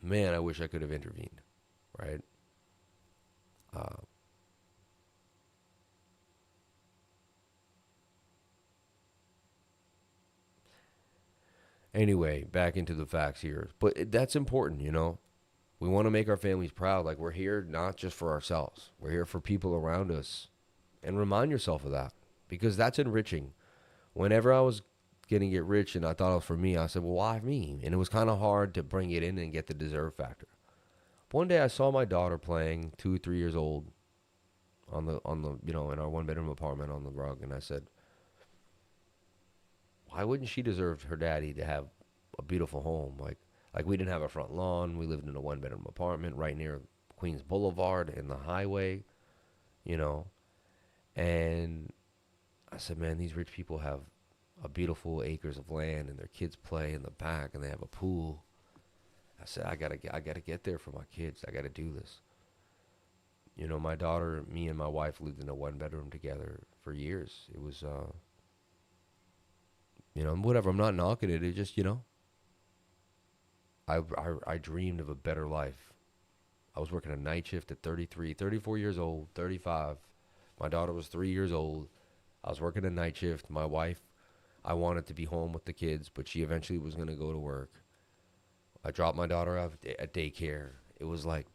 Man, I wish I could have intervened, right? Uh, Anyway, back into the facts here. But that's important, We want to make our families proud. Like, we're here not just for ourselves, we're here for people around us. And remind yourself of that because that's enriching. Whenever I was going to get rich and I thought it was for me, I said, well, why me? And it was kind of hard to bring it in and get the deserve factor. One day I saw my daughter playing, 2, 3 years old, on the in our 1-bedroom apartment on the rug, and I said, why wouldn't she deserve her daddy to have a beautiful home? Like we didn't have a front lawn. We lived in a 1-bedroom apartment right near Queens Boulevard in the highway, And I said, man, these rich people have a beautiful acres of land, and their kids play in the back, and they have a pool. I said, I gotta get there for my kids. I gotta do this. My daughter, me, and my wife lived in a 1-bedroom together for years. It was, whatever. I'm not knocking it. It just, I dreamed of a better life. I was working a night shift at 33, 34 years old, 35. My daughter was 3 years old. I was working a night shift. My wife, I wanted to be home with the kids, but she eventually was going to go to work. I dropped my daughter off at daycare. It was like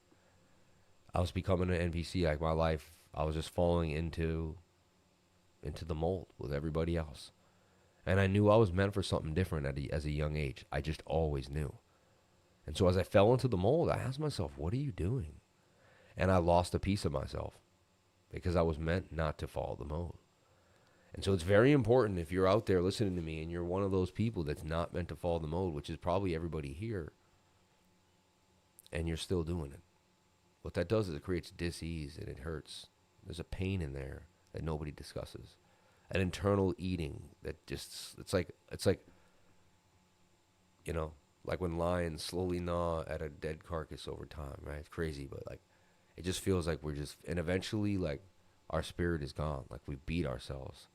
I was becoming an NPC. Like my life, I was just falling into the mold with everybody else. And I knew I was meant for something different as a young age. I just always knew. And so as I fell into the mold, I asked myself, what are you doing? And I lost a piece of myself because I was meant not to follow the mold. And so it's very important if you're out there listening to me and you're one of those people that's not meant to follow the mold, which is probably everybody here, and you're still doing it. What that does is it creates dis-ease and it hurts. There's a pain in there that nobody discusses. An internal eating that just, it's like, like when lions slowly gnaw at a dead carcass over time, right? It's crazy, but like, it just feels like and eventually like our spirit is gone. Like we beat ourselves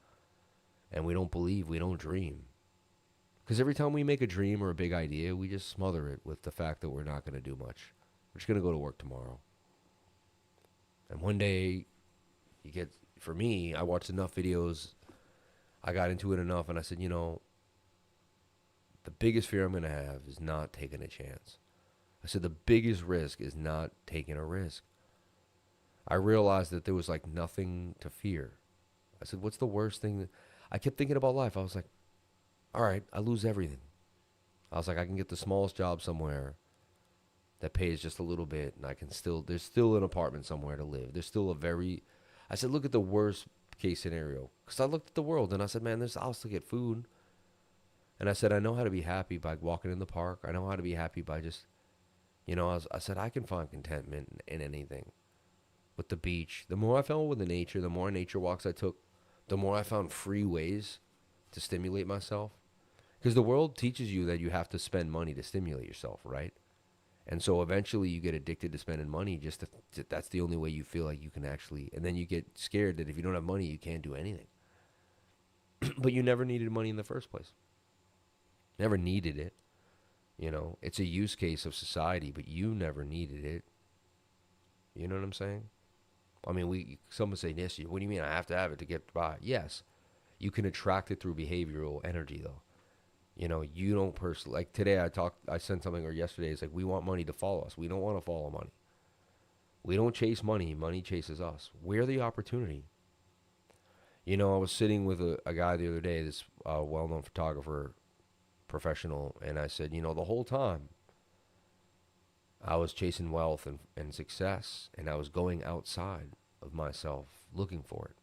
and we don't believe, we don't dream. Because every time we make a dream or a big idea, we just smother it with the fact that we're not going to do much. We're just going to go to work tomorrow. And one day for me, I watched enough videos. I got into it enough, and I said, the biggest fear I'm going to have is not taking a chance. I said, the biggest risk is not taking a risk. I realized that there was like nothing to fear. I said, what's the worst thing? I kept thinking about life. I was like, all right, I lose everything. I was like, I can get the smallest job somewhere that pays just a little bit, and I can still, there's still an apartment somewhere to live. There's still a very, I said, look at the worst case scenario. Because I looked at the world and I said, man, I'll still get food. And I said, I know how to be happy by walking in the park. I know how to be happy by just, I said, I can find contentment in anything. With the beach, the more I fell with the nature, the more nature walks I took, the more I found free ways to stimulate myself. Because the world teaches you that you have to spend money to stimulate yourself, right? And so eventually you get addicted to spending money that's the only way you feel like you can actually, and then you get scared that if you don't have money, you can't do anything. But you never needed money in the first place. Never needed it. It's a use case of society, but you never needed it. You know what I'm saying? I mean, some would say, yes, what do you mean I have to have it to get by? Yes. You can attract it through behavioral energy, though. You don't personally, like today I sent something, or yesterday, it's like, we want money to follow us. We don't want to follow money. We don't chase money. Money chases us. We're the opportunity. I was sitting with a guy the other day, this well-known photographer, professional, and I said, the whole time I was chasing wealth and success, and I was going outside of myself looking for it.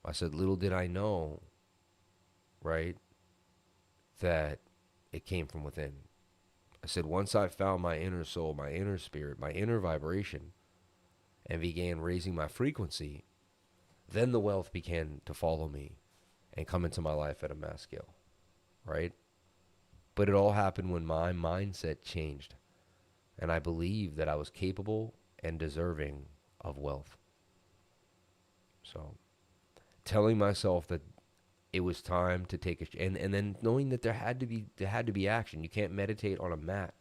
I said, little did I know, right, that it came from within. I said, once I found my inner soul, my inner spirit, my inner vibration, and began raising my frequency, then the wealth began to follow me and come into my life at a mass scale, right? But it all happened when my mindset changed, and I believed that I was capable and deserving of wealth. So, telling myself that it was time to take and then knowing that there had to be action. You can't meditate on a mat.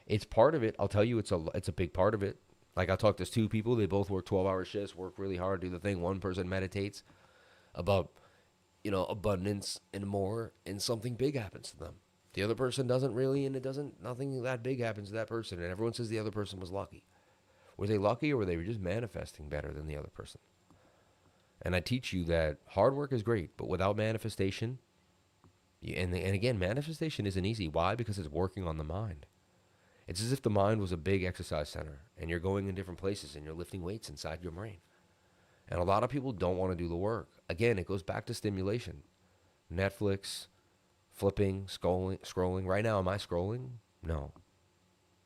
It's part of it. I'll tell you, it's a big part of it. Like, I talked to two people. They both work 12-hour shifts, work really hard, do the thing. One person meditates about, abundance and more, and something big happens to them. The other person doesn't really, and nothing that big happens to that person. And everyone says the other person was lucky. Were they lucky, or were they just manifesting better than the other person? And I teach you that hard work is great, but without manifestation, and again, manifestation isn't easy. Why? Because it's working on the mind. It's as if the mind was a big exercise center, and you're going in different places, and you're lifting weights inside your brain. And a lot of people don't want to do the work. Again, it goes back to stimulation. Netflix, flipping, scrolling. Right now, am I scrolling? No.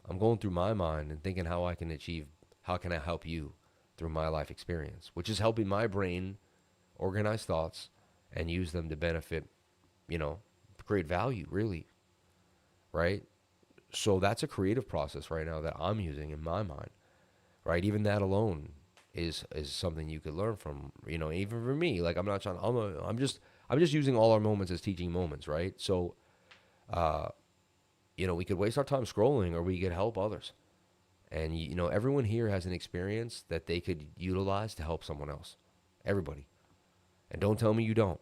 I'm going through my mind and thinking how can I help you through my life experience, which is helping my brain organize thoughts and use them to benefit, create value, really, right? So that's a creative process right now that I'm using in my mind, right? Even that alone is something you could learn from, even for me. Like, I'm not trying, I'm just using all our moments as teaching moments, right? So, we could waste our time scrolling, or we could help others. And, everyone here has an experience that they could utilize to help someone else. Everybody. And don't tell me you don't.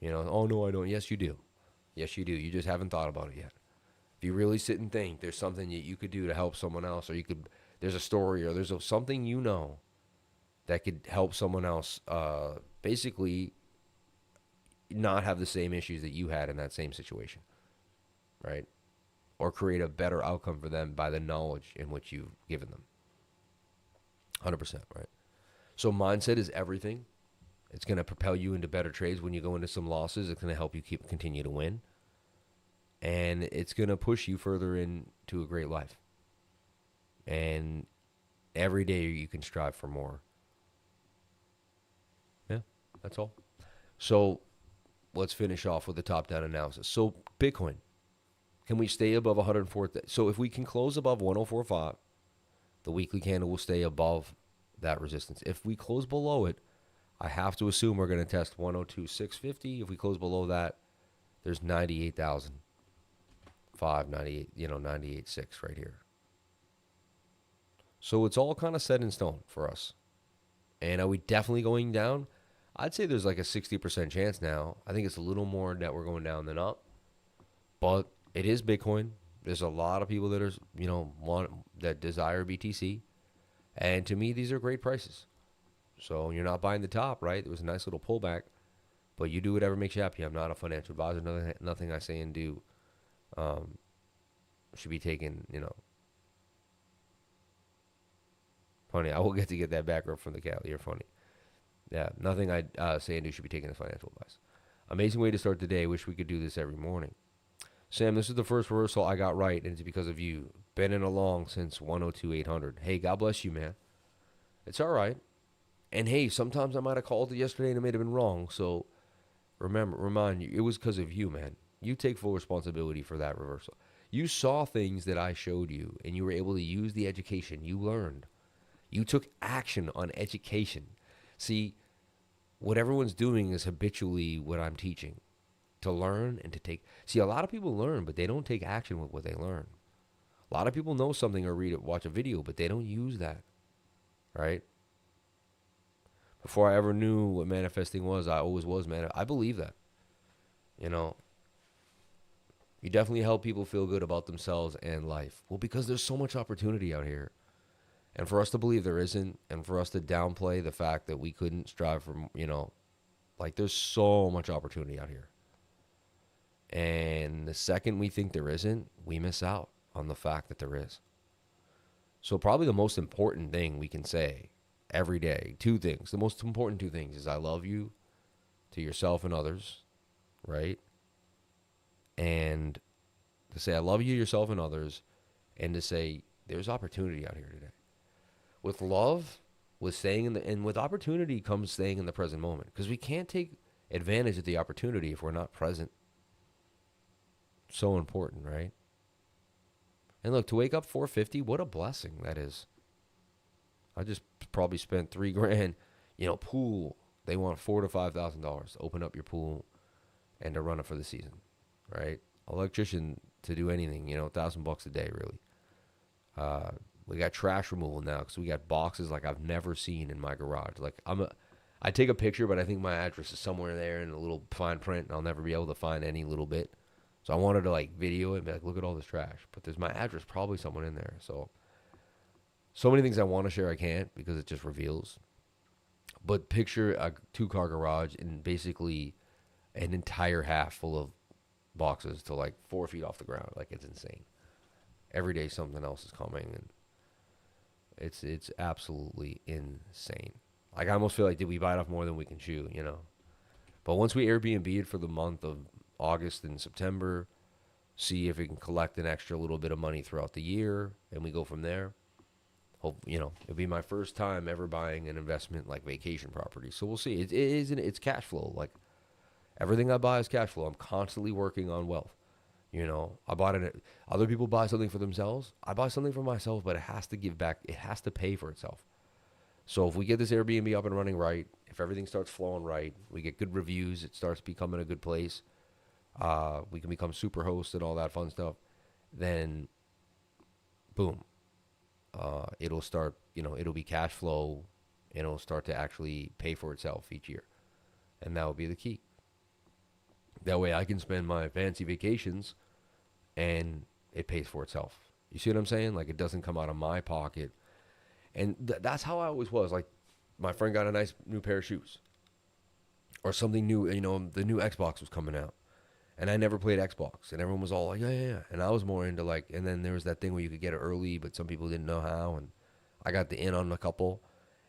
Oh, no, I don't. Yes, you do. Yes, you do. You just haven't thought about it yet. If you really sit and think, there's something that you could do to help someone else, or there's a story, or there's something that could help someone else basically not have the same issues that you had in that same situation, right? Or create a better outcome for them by the knowledge in which you've given them. 100%, right? So mindset is everything. It's going to propel you into better trades. When you go into some losses, it's going to help you continue to win. And it's going to push you further into a great life. And every day you can strive for more. Yeah, that's all. So let's finish off with the top-down analysis. So Bitcoin. Can we stay above 104? So if we can close above 104.5, the weekly candle will stay above that resistance. If we close below it, I have to assume we're going to test 102.650. If we close below that, there's 98,005, 98.6 right here. So it's all kind of set in stone for us. And are we definitely going down? I'd say there's like a 60% chance now. I think it's a little more that we're going down than up. But it is Bitcoin. There's a lot of people that are, that desire BTC. And to me, these are great prices. So you're not buying the top, right? There was a nice little pullback. But you do whatever makes you happy. I'm not a financial advisor. Nothing I say and do um, should be taken, funny. I will get that back rub from the cat. You're funny. Yeah, nothing I say and do should be taken as financial advice. Amazing way to start the day. Wish we could do this every morning. Sam, this is the first rehearsal I got right, and it's because of you. Been in along since 102-800. Hey, God bless you, man. It's all right. And hey, sometimes I might have called it yesterday and it may have been wrong. So remind you, it was because of you, man. You take full responsibility for that reversal. You saw things that I showed you, and you were able to use the education you learned. You took action on education. See, what everyone's doing is habitually what I'm teaching. To learn and to take. See, a lot of people learn, but they don't take action with what they learn. A lot of people know something or read it, watch a video, but they don't use that. Right? Before I ever knew what manifesting was, I always was I believe that. You definitely help people feel good about themselves and life. Well, because there's so much opportunity out here. And for us to believe there isn't, and for us to downplay the fact that we couldn't strive for, there's so much opportunity out here. And the second we think there isn't, we miss out on the fact that there is. So probably the most important thing we can say every day, two things. The most important two things is I love you to yourself and others, right? And to say I love you, yourself, and others, and to say there's opportunity out here today. With love, with staying and with opportunity comes staying in the present moment, because we can't take advantage of the opportunity if we're not present. So important, right? And look, to wake up 4:50, what a blessing that is. I just probably spent $3,000. Pool. They want $4,000 to $5,000 to open up your pool and to run it for the season, right? Electrician to do anything, $1,000 a day, really. We got trash removal now because we got boxes like I've never seen in my garage. Like I take a picture, but I think my address is somewhere there in a little fine print, and I'll never be able to find any little bit. So I wanted to video it and be like, look at all this trash. But there's my address, probably someone in there. So many things I want to share I can't because it just reveals. But picture a 2-car garage and basically an entire half full of boxes to 4 feet off the ground. It's insane. Every day something else is coming, and it's absolutely insane. I almost feel like, did we bite off more than we can chew, But once we Airbnb it for the month of August and September, see if we can collect an extra little bit of money throughout the year, and we go from there. Hope, it'll be my first time ever buying an investment like vacation property. So we'll see. It's cash flow. Everything I buy is cash flow. I'm constantly working on wealth. I bought it. Other people buy something for themselves. I buy something for myself, but it has to give back. It has to pay for itself. So if we get this Airbnb up and running right, if everything starts flowing right, we get good reviews, it starts becoming a good place. We can become super hosts and all that fun stuff. Then, boom, it'll start. It'll be cash flow, and it'll start to actually pay for itself each year, and that will be the key. That way, I can spend my fancy vacations, and it pays for itself. You see what I'm saying? It doesn't come out of my pocket. And that's how I always was. My friend got a nice new pair of shoes. Or something new, the new Xbox was coming out. And I never played Xbox. And everyone was all like, yeah. And I was more into and then there was that thing where you could get it early, but some people didn't know how. And I got the in on a couple.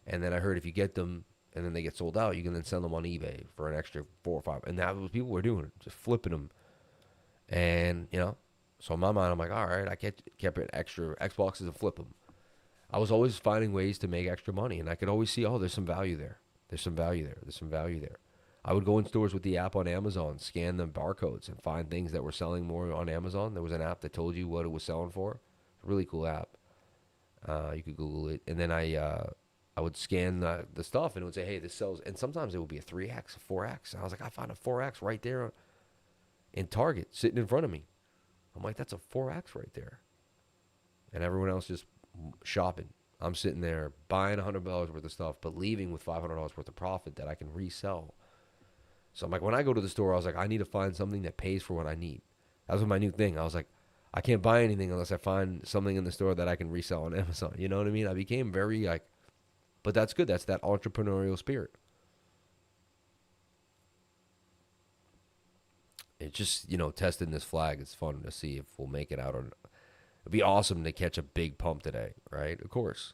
And then I heard if you get them, and then they get sold out, you can then sell them on eBay for an extra 4 or 5. And that was what people were doing, just flipping them. And, so in my mind, I'm like, all right, I kept an extra Xboxes and flip them. I was always finding ways to make extra money, and I could always see, there's some value there. There's some value there. I would go in stores with the app on Amazon, scan the barcodes, and find things that were selling more on Amazon. There was an app that told you what it was selling for. Really cool app. You could Google it. And then I would scan the stuff, and it would say, hey, this sells. And sometimes it would be a 3X, a 4X. And I was like, I found a 4X right there in Target, sitting in front of me. I'm like, that's a 4X right there. And everyone else just shopping. I'm sitting there buying $100 worth of stuff, but leaving with $500 worth of profit that I can resell. So I'm like, when I go to the store, I was like, I need to find something that pays for what I need. That was my new thing. I was like, I can't buy anything unless I find something in the store that I can resell on Amazon. You know what I mean? I became very but that's good. That's that entrepreneurial spirit. It's just, testing this flag. It's fun to see if we'll make it out or not. It'd be awesome to catch a big pump today, right? Of course.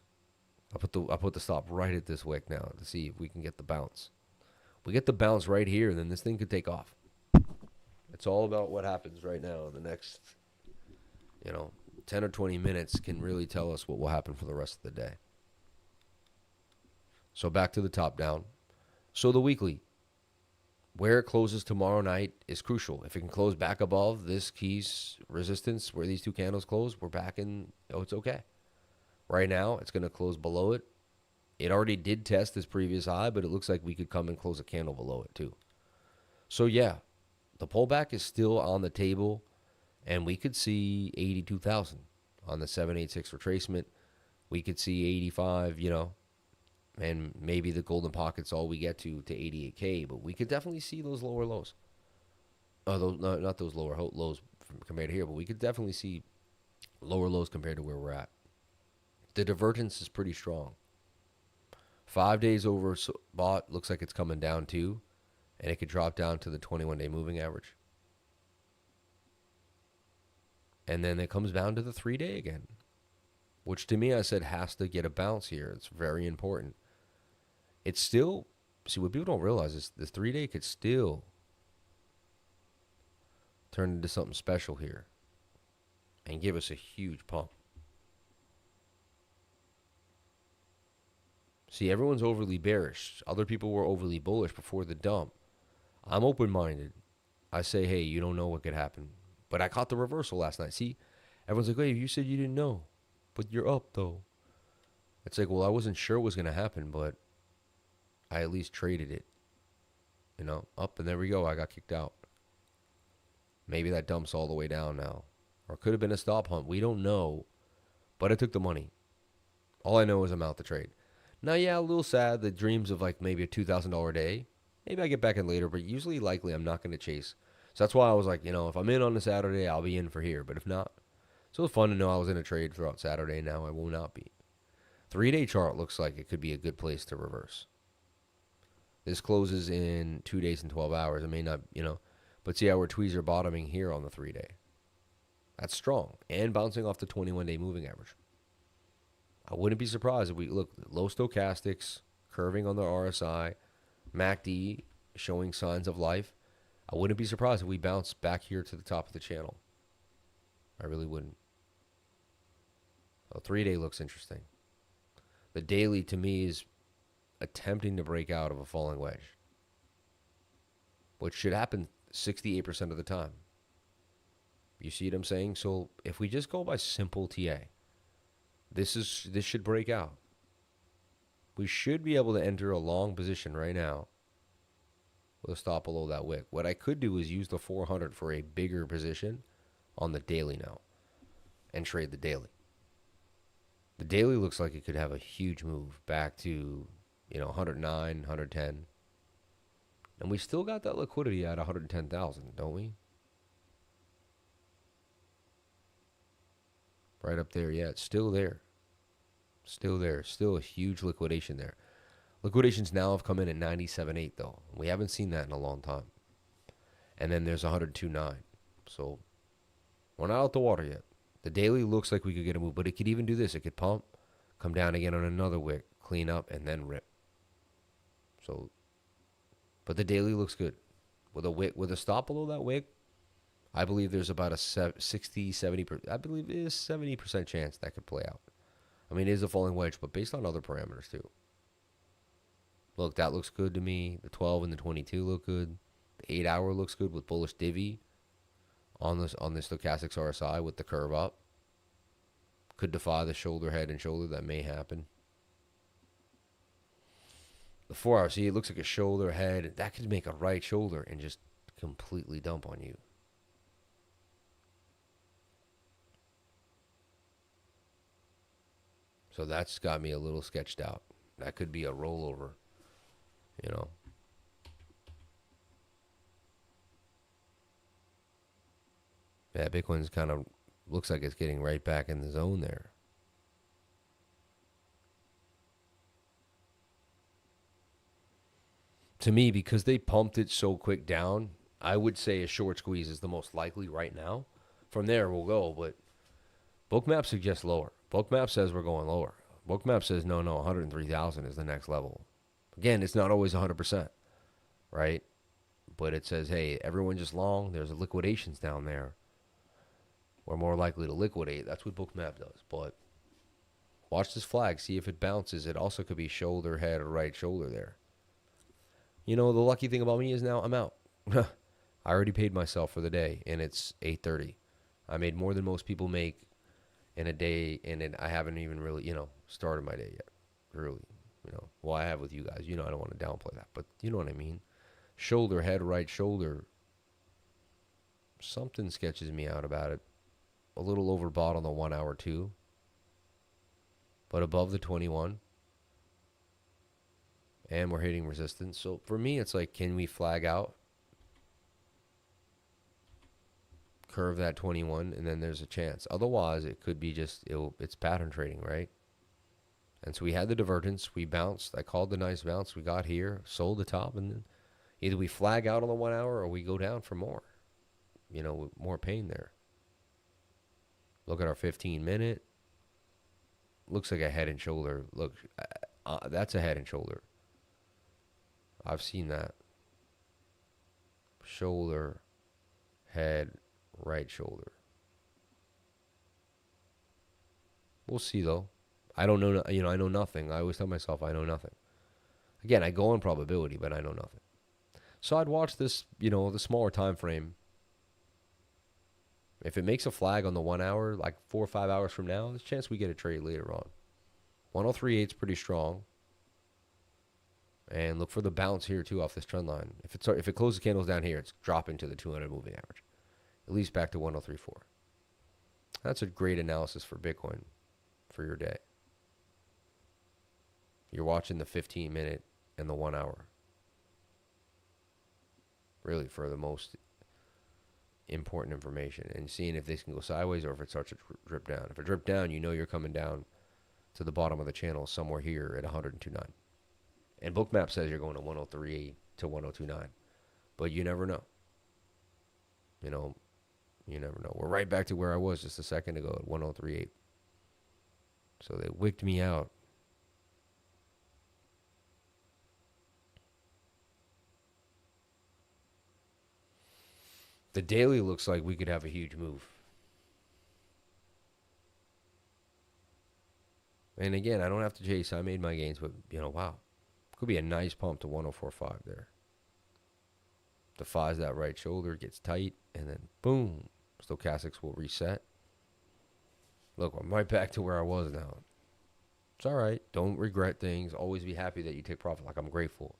I'll put the stop right at this wick now to see if we can get the bounce. We get the bounce right here, then this thing could take off. It's all about what happens right now in the next, 10 or 20 minutes can really tell us what will happen for the rest of the day. So back to the top down. So the weekly, where it closes tomorrow night is crucial. If it can close back above this key's resistance where these two candles close, we're back in, it's okay. Right now, it's going to close below it. It already did test this previous high, but it looks like we could come and close a candle below it too. So yeah, the pullback is still on the table, and we could see 82,000 on the 786 retracement. We could see 85, and maybe the golden pocket's all we get to 88K, but we could definitely see those lower lows. Not those lower lows compared to here, but we could definitely see lower lows compared to where we're at. The divergence is pretty strong. 5 days over bought, looks like it's coming down too, and it could drop down to the 21-day moving average. And then it comes down to the 3-day again, which to me I said has to get a bounce here. It's very important. It's still, see, what people don't realize is the 3-day could still turn into something special here and give us a huge pump. See, everyone's overly bearish. Other people were overly bullish before the dump. I'm open-minded. I say, hey, you don't know what could happen. But I caught the reversal last night. See, everyone's like, hey, you said you didn't know, but you're up, though. It's like, well, I wasn't sure it was going to happen, but I at least traded it. Up, and there we go. I got kicked out. Maybe that dumps all the way down now. Or it could have been a stop hunt. We don't know, but I took the money. All I know is I'm out the trade. Now, yeah, a little sad. The dreams of like maybe a $2,000 day. Maybe I get back in later, but usually likely I'm not going to chase. So that's why I was like, if I'm in on a Saturday, I'll be in for here. But if not, so it's fun to know I was in a trade throughout Saturday. Now I will not be. 3-day chart looks like it could be a good place to reverse. This closes in 2 days and 12 hours. It may not, but see how we're tweezer bottoming here on the 3-day. That's strong and bouncing off the 21-day moving average. I wouldn't be surprised if we look low stochastics, curving on the RSI, MACD showing signs of life. I wouldn't be surprised if we bounce back here to the top of the channel. I really wouldn't. The 3-day looks interesting. The daily to me is attempting to break out of a falling wedge, which should happen 68% of the time. You see what I'm saying? So if we just go by simple TA, this should break out. We should be able to enter a long position right now with a stop below that wick. What I could do is use the 400 for a bigger position on the daily now and trade the daily. The daily looks like it could have a huge move back to, 109, 110. And we still got that liquidity at 110,000, don't we? Right up there, yeah, it's still there. Still there. Still a huge liquidation there. Liquidations now have come in at 97.8 though. We haven't seen that in a long time. And then there's 102.9. So we're not out the water yet. The daily looks like we could get a move, but it could even do this. It could pump, come down again on another wick, clean up, and then rip. So, but the daily looks good. With a stop below that wick, I believe there's about a 70%, I believe it is 70% chance that could play out. I mean, it is a falling wedge, but based on other parameters too. Look, that looks good to me. The 12 and the 22 look good. The 8-hour looks good with bullish divvy on the stochastics RSI with the curve up. Could defy the shoulder, head, and shoulder. That may happen. The 4-hour, see, it looks like a shoulder, head. That could make a right shoulder and just completely dump on you. So that's got me a little sketched out. That could be a rollover, Yeah, Bitcoin's kind of looks like it's getting right back in the zone there. To me, because they pumped it so quick down, I would say a short squeeze is the most likely right now. From there, we'll go. But Bookmap suggests lower. Bookmap says we're going lower. Bookmap says, no, 103,000 is the next level. Again, it's not always 100%, right? But it says, hey, everyone just long. There's liquidations down there. We're more likely to liquidate. That's what Bookmap does. But watch this flag. See if it bounces. It also could be shoulder, head, or right shoulder there. You know, the lucky thing about me is now I'm out. I already paid myself for the day, and it's 8:30. I made more than most people make in a day, and I haven't even really, started my day yet. Really, Well, I have with you guys. I don't want to downplay that, but you know what I mean. Shoulder, head, right shoulder. Something sketches me out about it. A little overbought on the 1 hour too, but above the 21. And we're hitting resistance. So for me, it's like, can we flag out? Curve that 21, and then there's a chance. Otherwise, it could be just, it's pattern trading, right? And so we had the divergence. We bounced. I called the nice bounce. We got here, sold the top, and then either we flag out on the 1 hour or we go down for more. With more pain there. Look at our 15-minute. Looks like a head and shoulder. Look, that's a head and shoulder. I've seen that. Shoulder, head, right shoulder. We'll see, though. I don't know. I know nothing. I always tell myself I know nothing. Again, I go on probability, but I know nothing. So I'd watch this, the smaller time frame. If it makes a flag on the 1 hour, like 4 or 5 hours from now, there's a chance we get a trade later on. 103.8 is pretty strong. And look for the bounce here, too, off this trend line. If it closes candles down here, it's dropping to the 200 moving average. At least back to 103.4. That's a great analysis for Bitcoin for your day. You're watching the 15-minute and the 1 hour. Really, for the most important information. And seeing if this can go sideways or if it starts to drip down. If it drip down, you're coming down to the bottom of the channel somewhere here at 102.9. And Bookmap says you're going to 103.8 to 102.9. But you never know. You never know. We're right back to where I was just a second ago at 103.8. So they wicked me out. The daily looks like we could have a huge move. And again, I don't have to chase. I made my gains, but, wow. Could be a nice pump to 104.5 there. Defies that right shoulder, gets tight, and then boom. Stochastics will reset. Look, I'm right back to where I was now. It's all right. Don't regret things. Always be happy that you take profit. Like, I'm grateful.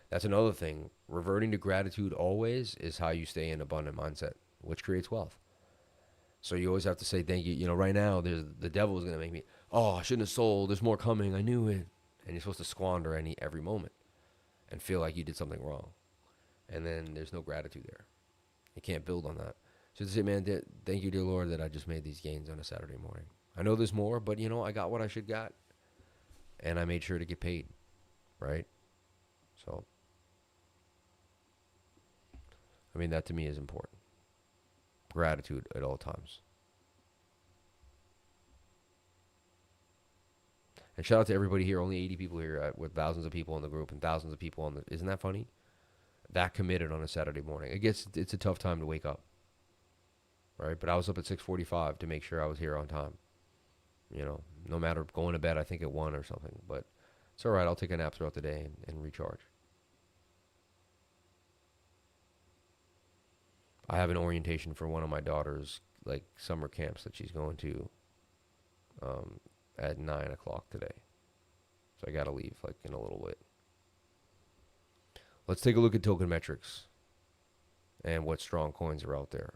That's another thing. Reverting to gratitude always is how you stay in abundant mindset, which creates wealth. So you always have to say thank you. Right now, the devil is going to make me, I shouldn't have sold. There's more coming. I knew it. And you're supposed to squander every moment and feel like you did something wrong. And then there's no gratitude there. You can't build on that. So to say, man, thank you, dear Lord, that I just made these gains on a Saturday morning. I know there's more, but, I got what I should got. And I made sure to get paid, right? So, that to me is important. Gratitude at all times. And shout out to everybody here. Only 80 people here with thousands of people in the group and thousands of people on the... Isn't that funny? That committed on a Saturday morning. I guess it's a tough time to wake up. Right? But I was up at 6:45 to make sure I was here on time. No matter going to bed, I think at 1 or something. But it's all right. I'll take a nap throughout the day and recharge. I have an orientation for one of my daughter's summer camps that she's going to at 9 o'clock today. So I got to leave in a little bit. Let's take a look at token metrics and what strong coins are out there.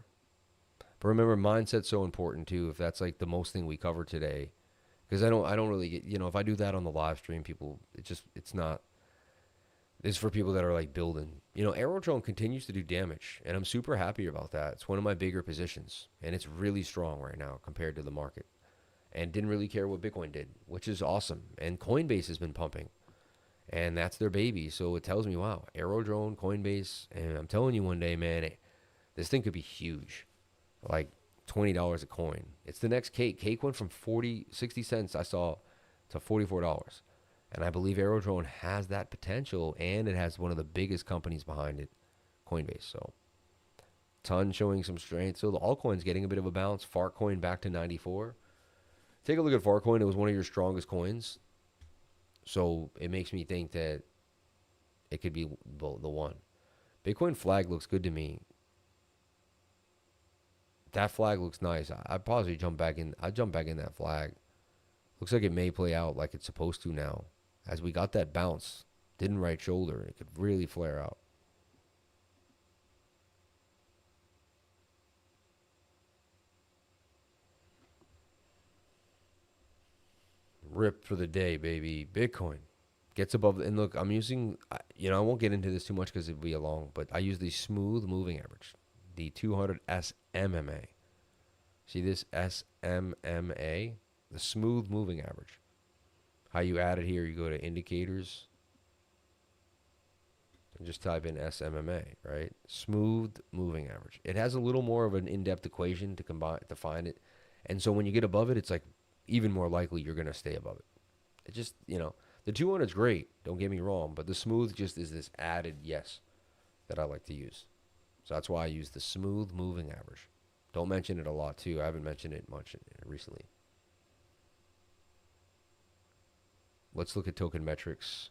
But remember, mindset's so important too. If that's the most thing we cover today, because I don't really get, if I do that on the live stream, people, it's not. This is for people that are building. Aerodrome continues to do damage, and I'm super happy about that. It's one of my bigger positions, and it's really strong right now compared to the market. And didn't really care what Bitcoin did, which is awesome. And Coinbase has been pumping. And that's their baby. So it tells me, wow, Aerodrone, Coinbase, and I'm telling you one day, man, this thing could be huge, like $20 a coin. It's the next cake. Cake went from 60 cents I saw to $44. And I believe Aerodrone has that potential, and it has one of the biggest companies behind it, Coinbase. So ton showing some strength. So the altcoin's getting a bit of a bounce. Fartcoin back to 94. Take a look at Fartcoin. It was one of your strongest coins. So it makes me think that it could be the one. Bitcoin flag looks good to me. That flag looks nice. I'd probably jump back in. I'd jump back in that flag. Looks like it may play out like it's supposed to now. As we got that bounce, didn't right shoulder. It could really flare out. Rip for the day, baby. Bitcoin gets above. And look, I'm using, I won't get into this too much because it'd be a long, but I use the smooth moving average, the 200 SMMA. See this SMMA? The smooth moving average. How you add it here, you go to indicators and just type in SMMA, right? Smooth moving average. It has a little more of an in-depth equation to find it. And so when you get above it, it's like even more likely you're going to stay above it. It just, the 200 is great, don't get me wrong, but the smooth just is this added yes that I like to use. So that's why I use the smooth moving average. Don't mention it a lot too. I haven't mentioned it much recently. Let's look at token metrics.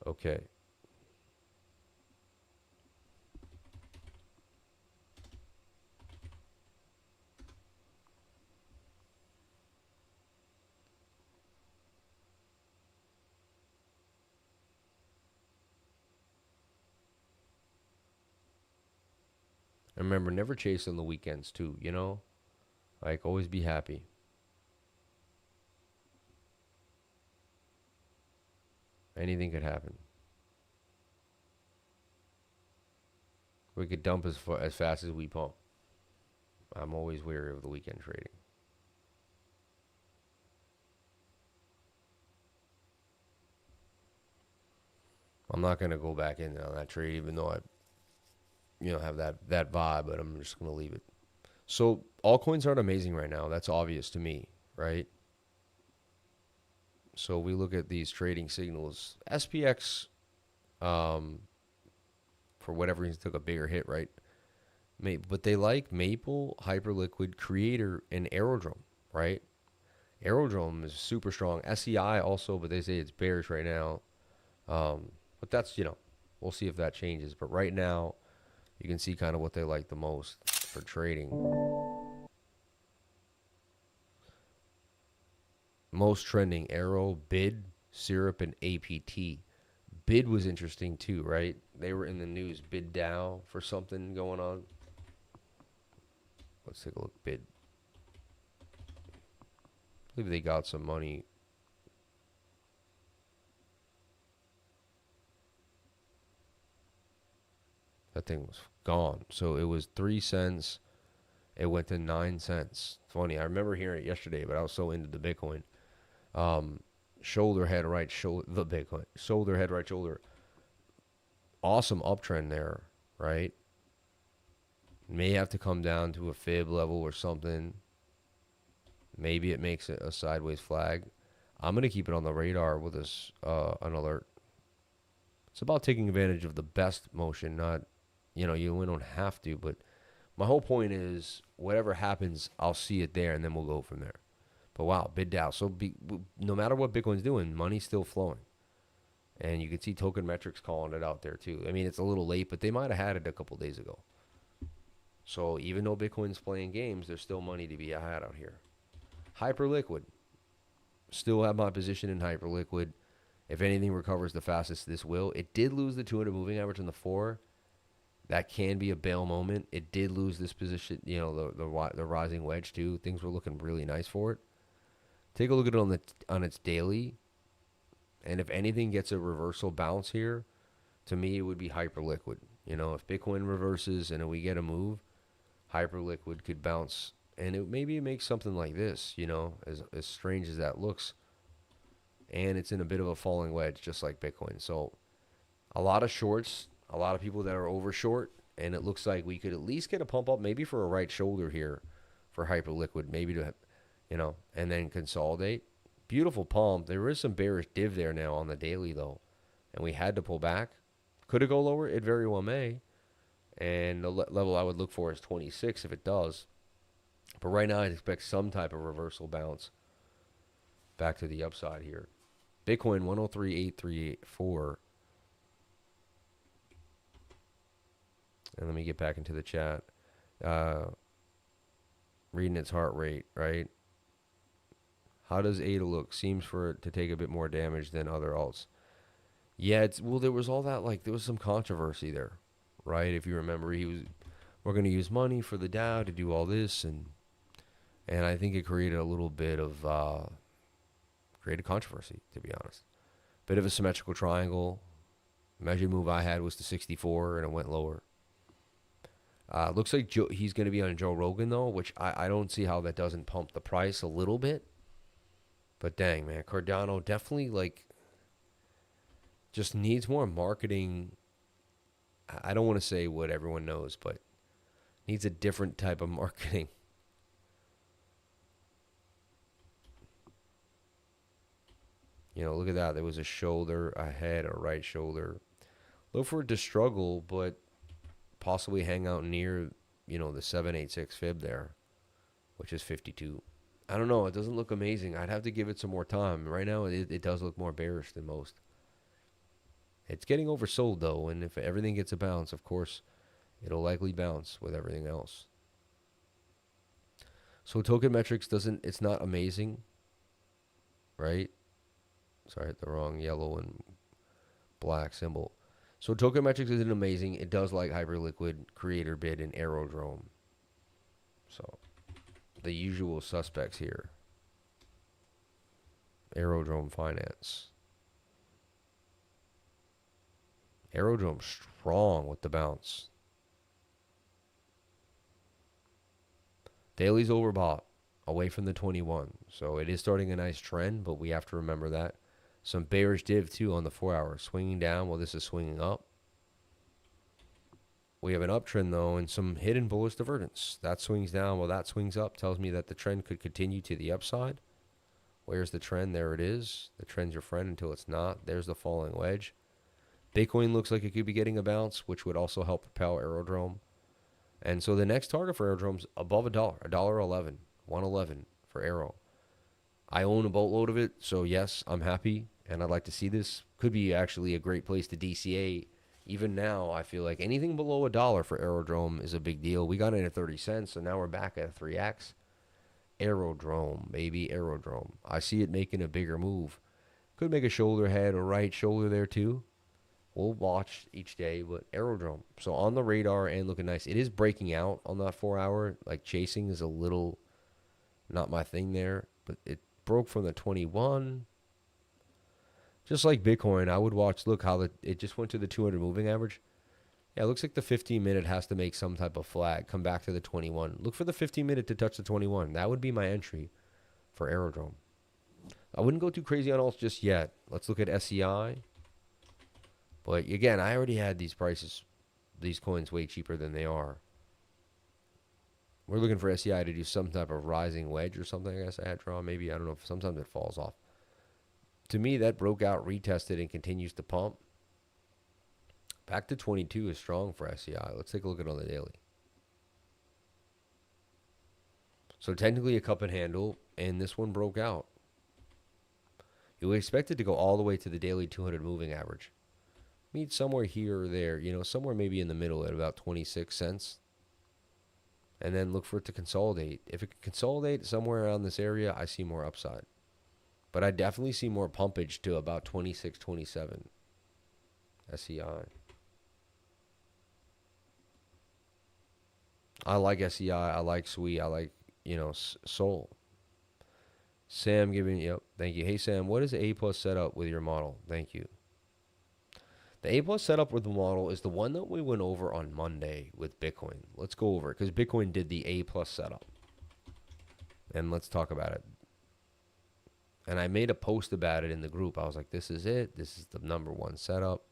Okay. And remember, never chase on the weekends too, Like, always be happy. Anything could happen. We could dump as fast as we pump. I'm always wary of the weekend trading. I'm not going to go back in on that trade, even though I, have that vibe, but I'm just going to leave it. So altcoins aren't amazing right now. That's obvious to me, right? So we look at these trading signals. SPX, for whatever reason, took a bigger hit, right? But they like Maple, Hyperliquid, Creator, and Aerodrome, right? Aerodrome is super strong. SEI also, but they say it's bearish right now. But that's, we'll see if that changes. But right now, you can see kind of what they like the most for trading. Most trending, Arrow, Bid, Syrup, and APT. Bid was interesting too, right? They were in the news, Bid Dow for something going on. Let's take a look, Bid. I believe they got some money. That thing was gone. So it was 3 cents. It went to 9 cents. Funny. I remember hearing it yesterday, but I was so into the Bitcoin. Shoulder, head, right shoulder. The Bitcoin. Shoulder, head, right shoulder. Awesome uptrend there, right? May have to come down to a fib level or something. Maybe it makes it a sideways flag. I'm going to keep it on the radar with an alert. It's about taking advantage of the best motion, not, you don't have to, but my whole point is whatever happens, I'll see it there and then we'll go from there. But wow, bid Dow. So no matter what Bitcoin's doing, money's still flowing. And you can see token metrics calling it out there too. I mean, it's a little late, but they might have had it a couple days ago. So even though Bitcoin's playing games, there's still money to be had out here. Hyperliquid. Still have my position in Hyperliquid. If anything recovers the fastest, this will. It did lose the 200 moving average in the 4. That can be a bail moment. It did lose this position, the rising wedge too. Things were looking really nice for it. Take a look at it on its daily. And if anything gets a reversal bounce here to me, it would be hyperliquid. You know, if Bitcoin reverses and we get a move, hyperliquid could bounce, and maybe it makes something like this. You know, as strange as that looks, and it's in a bit of a falling wedge, just like Bitcoin. So a lot of shorts, a lot of people that are over short, and it looks like we could at least get a pump up, maybe for a right shoulder here, for hyperliquid, maybe to, you know, and then consolidate. Beautiful pump. There is some bearish div there now on the daily though, and we had to pull back. Could it go lower? It very well may. And the level I would look for is 26 if it does. But right now, I'd expect some type of reversal bounce back to the upside here. Bitcoin 103.8384. And let me get back into the chat. Reading its heart rate, right? How does ADA look? Seems for it to take a bit more damage than other alts. Yeah, well, there was all that, like, there was some controversy there, right? If you remember, we're going to use money for the DAO to do all this, and I think it created a little bit of, created controversy, to be honest. Bit of a symmetrical triangle. Measured move I had was to 64, and it went lower. Looks like he's going to be on Joe Rogan, though, which I don't see how that doesn't pump the price a little bit. But dang, man, Cardano definitely, like, just needs more marketing. I don't want to say what everyone knows, but needs a different type of marketing. You know, look at that. There was a shoulder, a head, a right shoulder. Look for it to struggle, but possibly hang out near, you know, the 786 fib there, which is 52. I don't know. It doesn't look amazing. I'd have to give it some more time. Right now, it does look more bearish than most. It's getting oversold, though, and if everything gets a bounce, of course, it'll likely bounce with everything else. So token metrics it's not amazing, right? Sorry, I hit the wrong yellow and black symbol. So token metrics isn't amazing. It does like Hyperliquid, Creator Bid, and Aerodrome. So the usual suspects here. Aerodrome Finance. Aerodrome strong with the bounce. Daily's overbought, away from the 21. So it is starting a nice trend, but we have to remember that. Some bearish div too on the 4 hour. Swinging down while this is swinging up. We have an uptrend though and some hidden bullish divergence. That swings down while that swings up. Tells me that the trend could continue to the upside. Where's the trend? There it is. The trend's your friend until it's not. There's the falling wedge. Bitcoin looks like it could be getting a bounce, which would also help propel Aerodrome. And so the next target for Aerodrome's above $1, $1.11, 111 for Aero. I own a boatload of it, so yes, I'm happy, and I'd like to see this. Could be actually a great place to DCA. Even now, I feel like anything below $1 for Aerodrome is a big deal. We got in at 30 cents, so now we're back at 3x. Aerodrome, baby, Aerodrome. I see it making a bigger move. Could make a shoulder head or right shoulder there too. We'll watch each day, but Aerodrome. So on the radar and looking nice. It is breaking out on that 4 hour. Like chasing is a little not my thing there, but it broke from the 21. Just like Bitcoin, I would watch, look how it just went to the 200 moving average. Yeah, it looks like the 15-minute has to make some type of flag, come back to the 21. Look for the 15-minute to touch the 21. That would be my entry for Aerodrome. I wouldn't go too crazy on alts just yet. Let's look at SEI. But again, I already had these prices, these coins way cheaper than they are. We're looking for SEI to do some type of rising wedge or something, I guess I had drawn. Maybe, I don't know, if sometimes it falls off. To me, that broke out, retested, and continues to pump. Back to 22 is strong for SEI. Let's take a look at it on the daily. So technically a cup and handle, and this one broke out. You would expect it to go all the way to the daily 200 moving average. Meet somewhere here or there, you know, somewhere maybe in the middle at about 26 cents. And then look for it to consolidate. If it can consolidate somewhere around this area, I see more upside. But I definitely see more pumpage to about 26, 27. SEI. I like SEI. I like SWE. I like, you know, Sol. Sam giving, yep, thank you. Hey, Sam, what is A+ setup with your model? Thank you. The A plus setup with the model is the one that we went over on Monday with Bitcoin. Let's go over it because Bitcoin did the A plus setup. And let's talk about it. And I made a post about it in the group. I was like, this is it. This is the number one setup.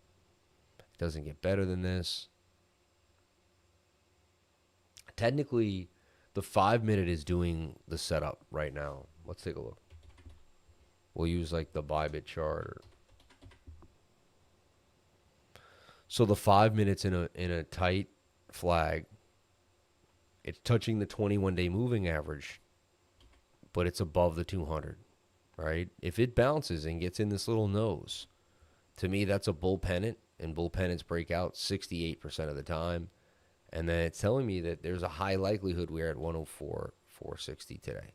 It doesn't get better than this. Technically, the 5 minute is doing the setup right now. Let's take a look. We'll use like the Bybit chart. So the 5 minutes in a tight flag, it's touching the 21-day moving average, but it's above the 200, right? If it bounces and gets in this little nose, to me that's a bull pennant, and bull pennants break out 68% of the time. And then it's telling me that there's a high likelihood we're at 104,460 today.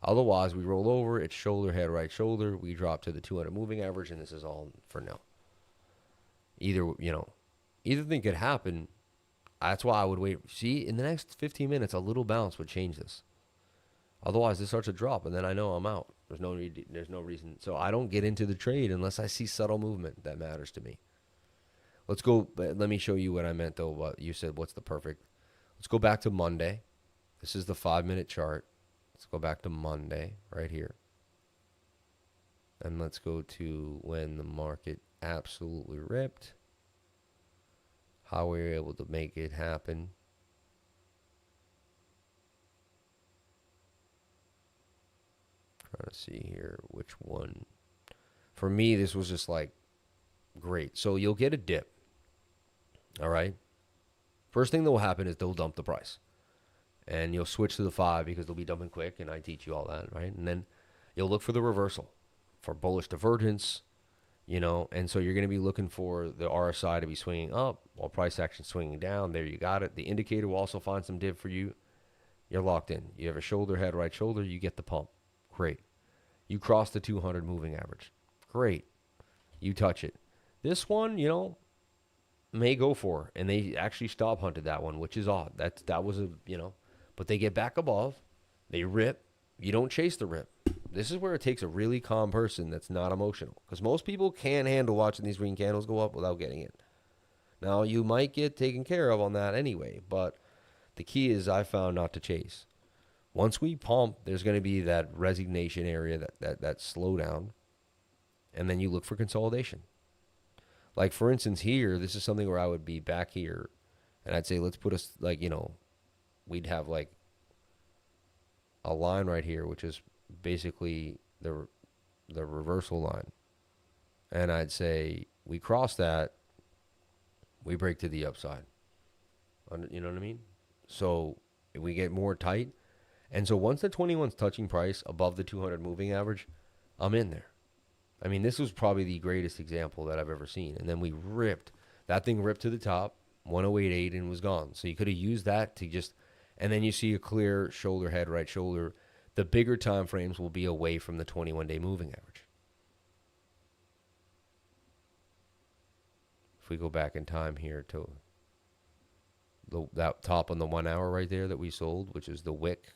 Otherwise, we roll over, it's shoulder, head, right shoulder. We drop to the 200 moving average, and this is all for no. Either thing could happen. That's why I would wait. See, in the next 15 minutes, a little bounce would change this. Otherwise, this starts to drop, and then I know I'm out. There's no reason. So I don't get into the trade unless I see subtle movement that matters to me. Let's go. Let me show you what I meant, though. What you said, what's the perfect? Let's go back to Monday. This is the 5 minute chart. Let's go back to Monday right here. And let's go to when the market absolutely ripped. How we were able to make it happen. Trying to see here which one. For me, this was just like great. So you'll get a dip. All right. First thing that will happen is they'll dump the price. And you'll switch to the 5 because they'll be dumping quick, and I teach you all that, right? And then you'll look for the reversal, for bullish divergence, and so you're going to be looking for the RSI to be swinging up while price action swinging down. There you got it. The indicator will also find some div for you. You're locked in. You have a shoulder, head, right shoulder. You get the pump. Great. You cross the 200 moving average. Great. You touch it. This one, may go for, and they actually stop hunted that one, which is odd. That was but they get back above. They rip. You don't chase the rip. This is where it takes a really calm person that's not emotional, because most people can't handle watching these green candles go up without getting it. Now, you might get taken care of on that anyway, but the key is I found not to chase. Once we pump, there's going to be that resignation area, that slowdown, and then you look for consolidation. Like, for instance, here, this is something where I would be back here, and I'd say, let's put us, we'd have, a line right here, which is basically the reversal line. And I'd say, we cross that, we break to the upside. You know what I mean? So, if we get more tight, and so once the 21's touching price above the 200 moving average, I'm in there. I mean, this was probably the greatest example that I've ever seen. And then we ripped. That thing ripped to the top, 108.8, and was gone. So you could have used that to just, and then you see a clear shoulder, head, right shoulder. The bigger time frames will be away from the 21-day moving average. If we go back in time here to that top on the 1 hour right there that we sold, which is the wick.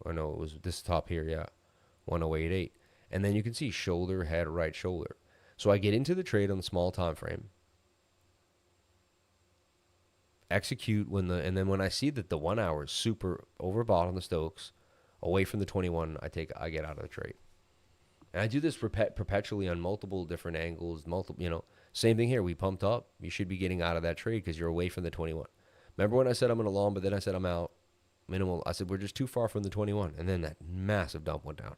Or no, it was this top here, yeah. 108.8. And then you can see shoulder, head, right shoulder. So I get into the trade on the small time frame. Execute and then when I see that the 1 hour is super overbought on the Stokes, away from the 21, I get out of the trade. And I do this perpetually on multiple different angles, same thing here. We pumped up. You should be getting out of that trade because you're away from the 21. Remember when I said I'm going to long, but then I said I'm out? Minimal. I said we're just too far from the 21, and then that massive dump went down.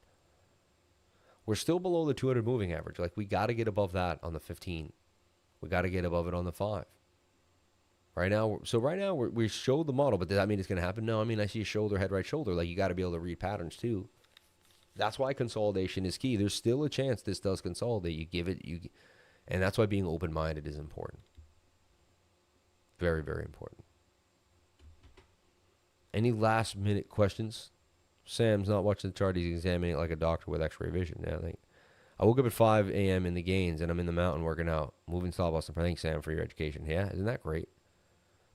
We're still below the 200 moving average. We got to get above that on the 15. We got to get above it on the 5. Right now, we showed the model, but does that mean it's going to happen? No, I mean, I see a shoulder, head, right shoulder. You got to be able to read patterns too. That's why consolidation is key. There's still a chance this does consolidate. You give it, and that's why being open-minded is important. Very, very important. Any last-minute questions? Sam's not watching the chart. He's examining it like a doctor with x-ray vision. Yeah, I woke up at 5 a.m. in the gains, and I'm in the mountain working out. Moving stop loss. Thanks, Sam, for your education. Yeah, isn't that great?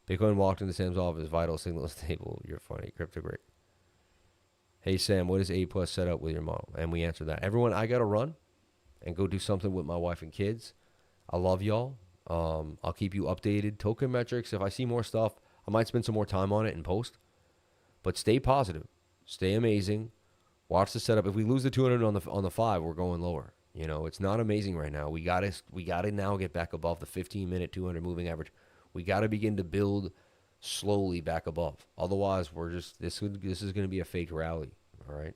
Bitcoin walked into Sam's office. Vital signal is stable. You're funny. Crypto great. Hey, Sam, what is A+ set up with your model? And we answered that. Everyone, I got to run. and go do something with my wife and kids. I love y'all. I'll keep you updated. Token metrics, if I see more stuff, I might spend some more time on it in post. But stay positive. Stay amazing. Watch the setup. If we lose the 200 on the 5, we're going lower. You know, it's not amazing right now. We got to now get back above the 15-minute 200 moving average. We got to begin to build slowly back above. Otherwise, we're just this is going to be a fake rally, all right?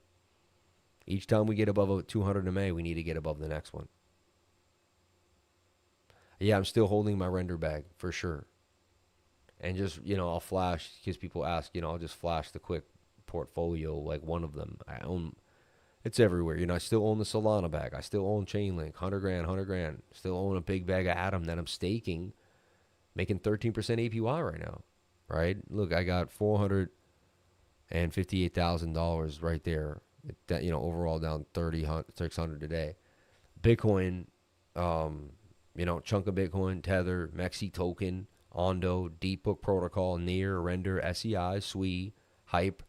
Each time we get above a 200 MA, we need to get above the next one. Yeah, I'm still holding my render bag for sure. And just, you know, I'll flash because people ask, you know, I'll just flash the quick portfolio, like one of them. I own, it's everywhere. You know, I still own the Solana bag. I still own Chainlink, 100 grand, 100 grand. Still own a big bag of Atom that I'm staking, making 13% APY right now, right? Look, I got $458,000 right there. That, you know, overall down 600 today. Bitcoin, you know, chunk of Bitcoin, Tether, Mexi token, Ondo, Deep Book Protocol, Near, Render, SEI, SWE, Hype,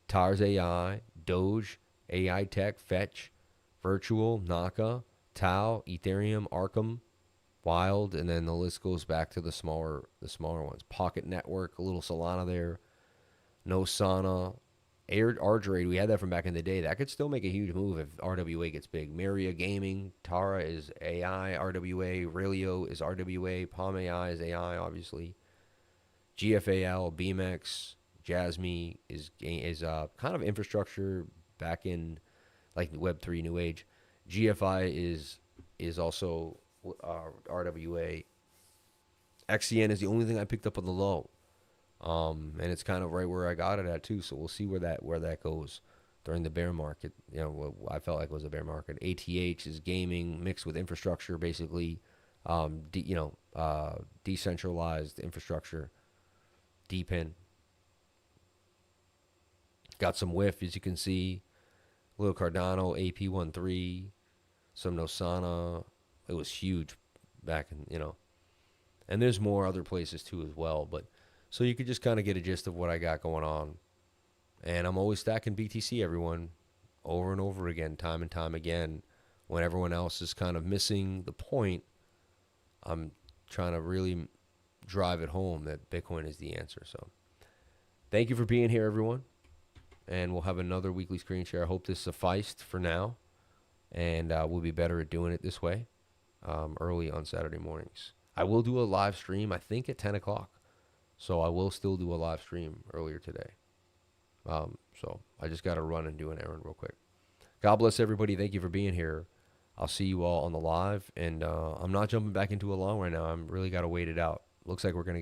TARS AI, Doge, AI Tech, Fetch, Virtual, Naka, Tau, Ethereum, Arkham, Wild, and then the list goes back to the smaller ones. Pocket Network, a little Solana there, No Sana, Ardrade, we had that from back in the day. That could still make a huge move if RWA gets big. Maria Gaming, Tara is AI, RWA, Relio is RWA, Palm AI is AI, obviously. GFAL, BMX, Jasmy is kind of infrastructure back in like Web3 New Age. GFI is also RWA. XCN is the only thing I picked up on the low. And it's kind of right where I got it at too. So we'll see where that goes during the bear market. You know, what I felt like was a bear market. ATH is gaming mixed with infrastructure, basically. Decentralized infrastructure. DPIN. Got some whiff, as you can see. Little Cardano, AP13, some Nosana. It was huge back in, you know. And there's more other places too as well, but. So you could just kind of get a gist of what I got going on. And I'm always stacking BTC, everyone, over and over again, time and time again. When everyone else is kind of missing the point, I'm trying to really drive it home that Bitcoin is the answer. So thank you for being here, everyone. And we'll have another weekly screen share. I hope this sufficed for now. And we'll be better at doing it this way early on Saturday mornings. I will do a live stream, I think, at 10 o'clock. So I will still do a live stream earlier today. So I just got to run and do an errand real quick. God bless everybody. Thank you for being here. I'll see you all on the live. And I'm not jumping back into a long right now. I'm really got to wait it out. Looks like we're going to get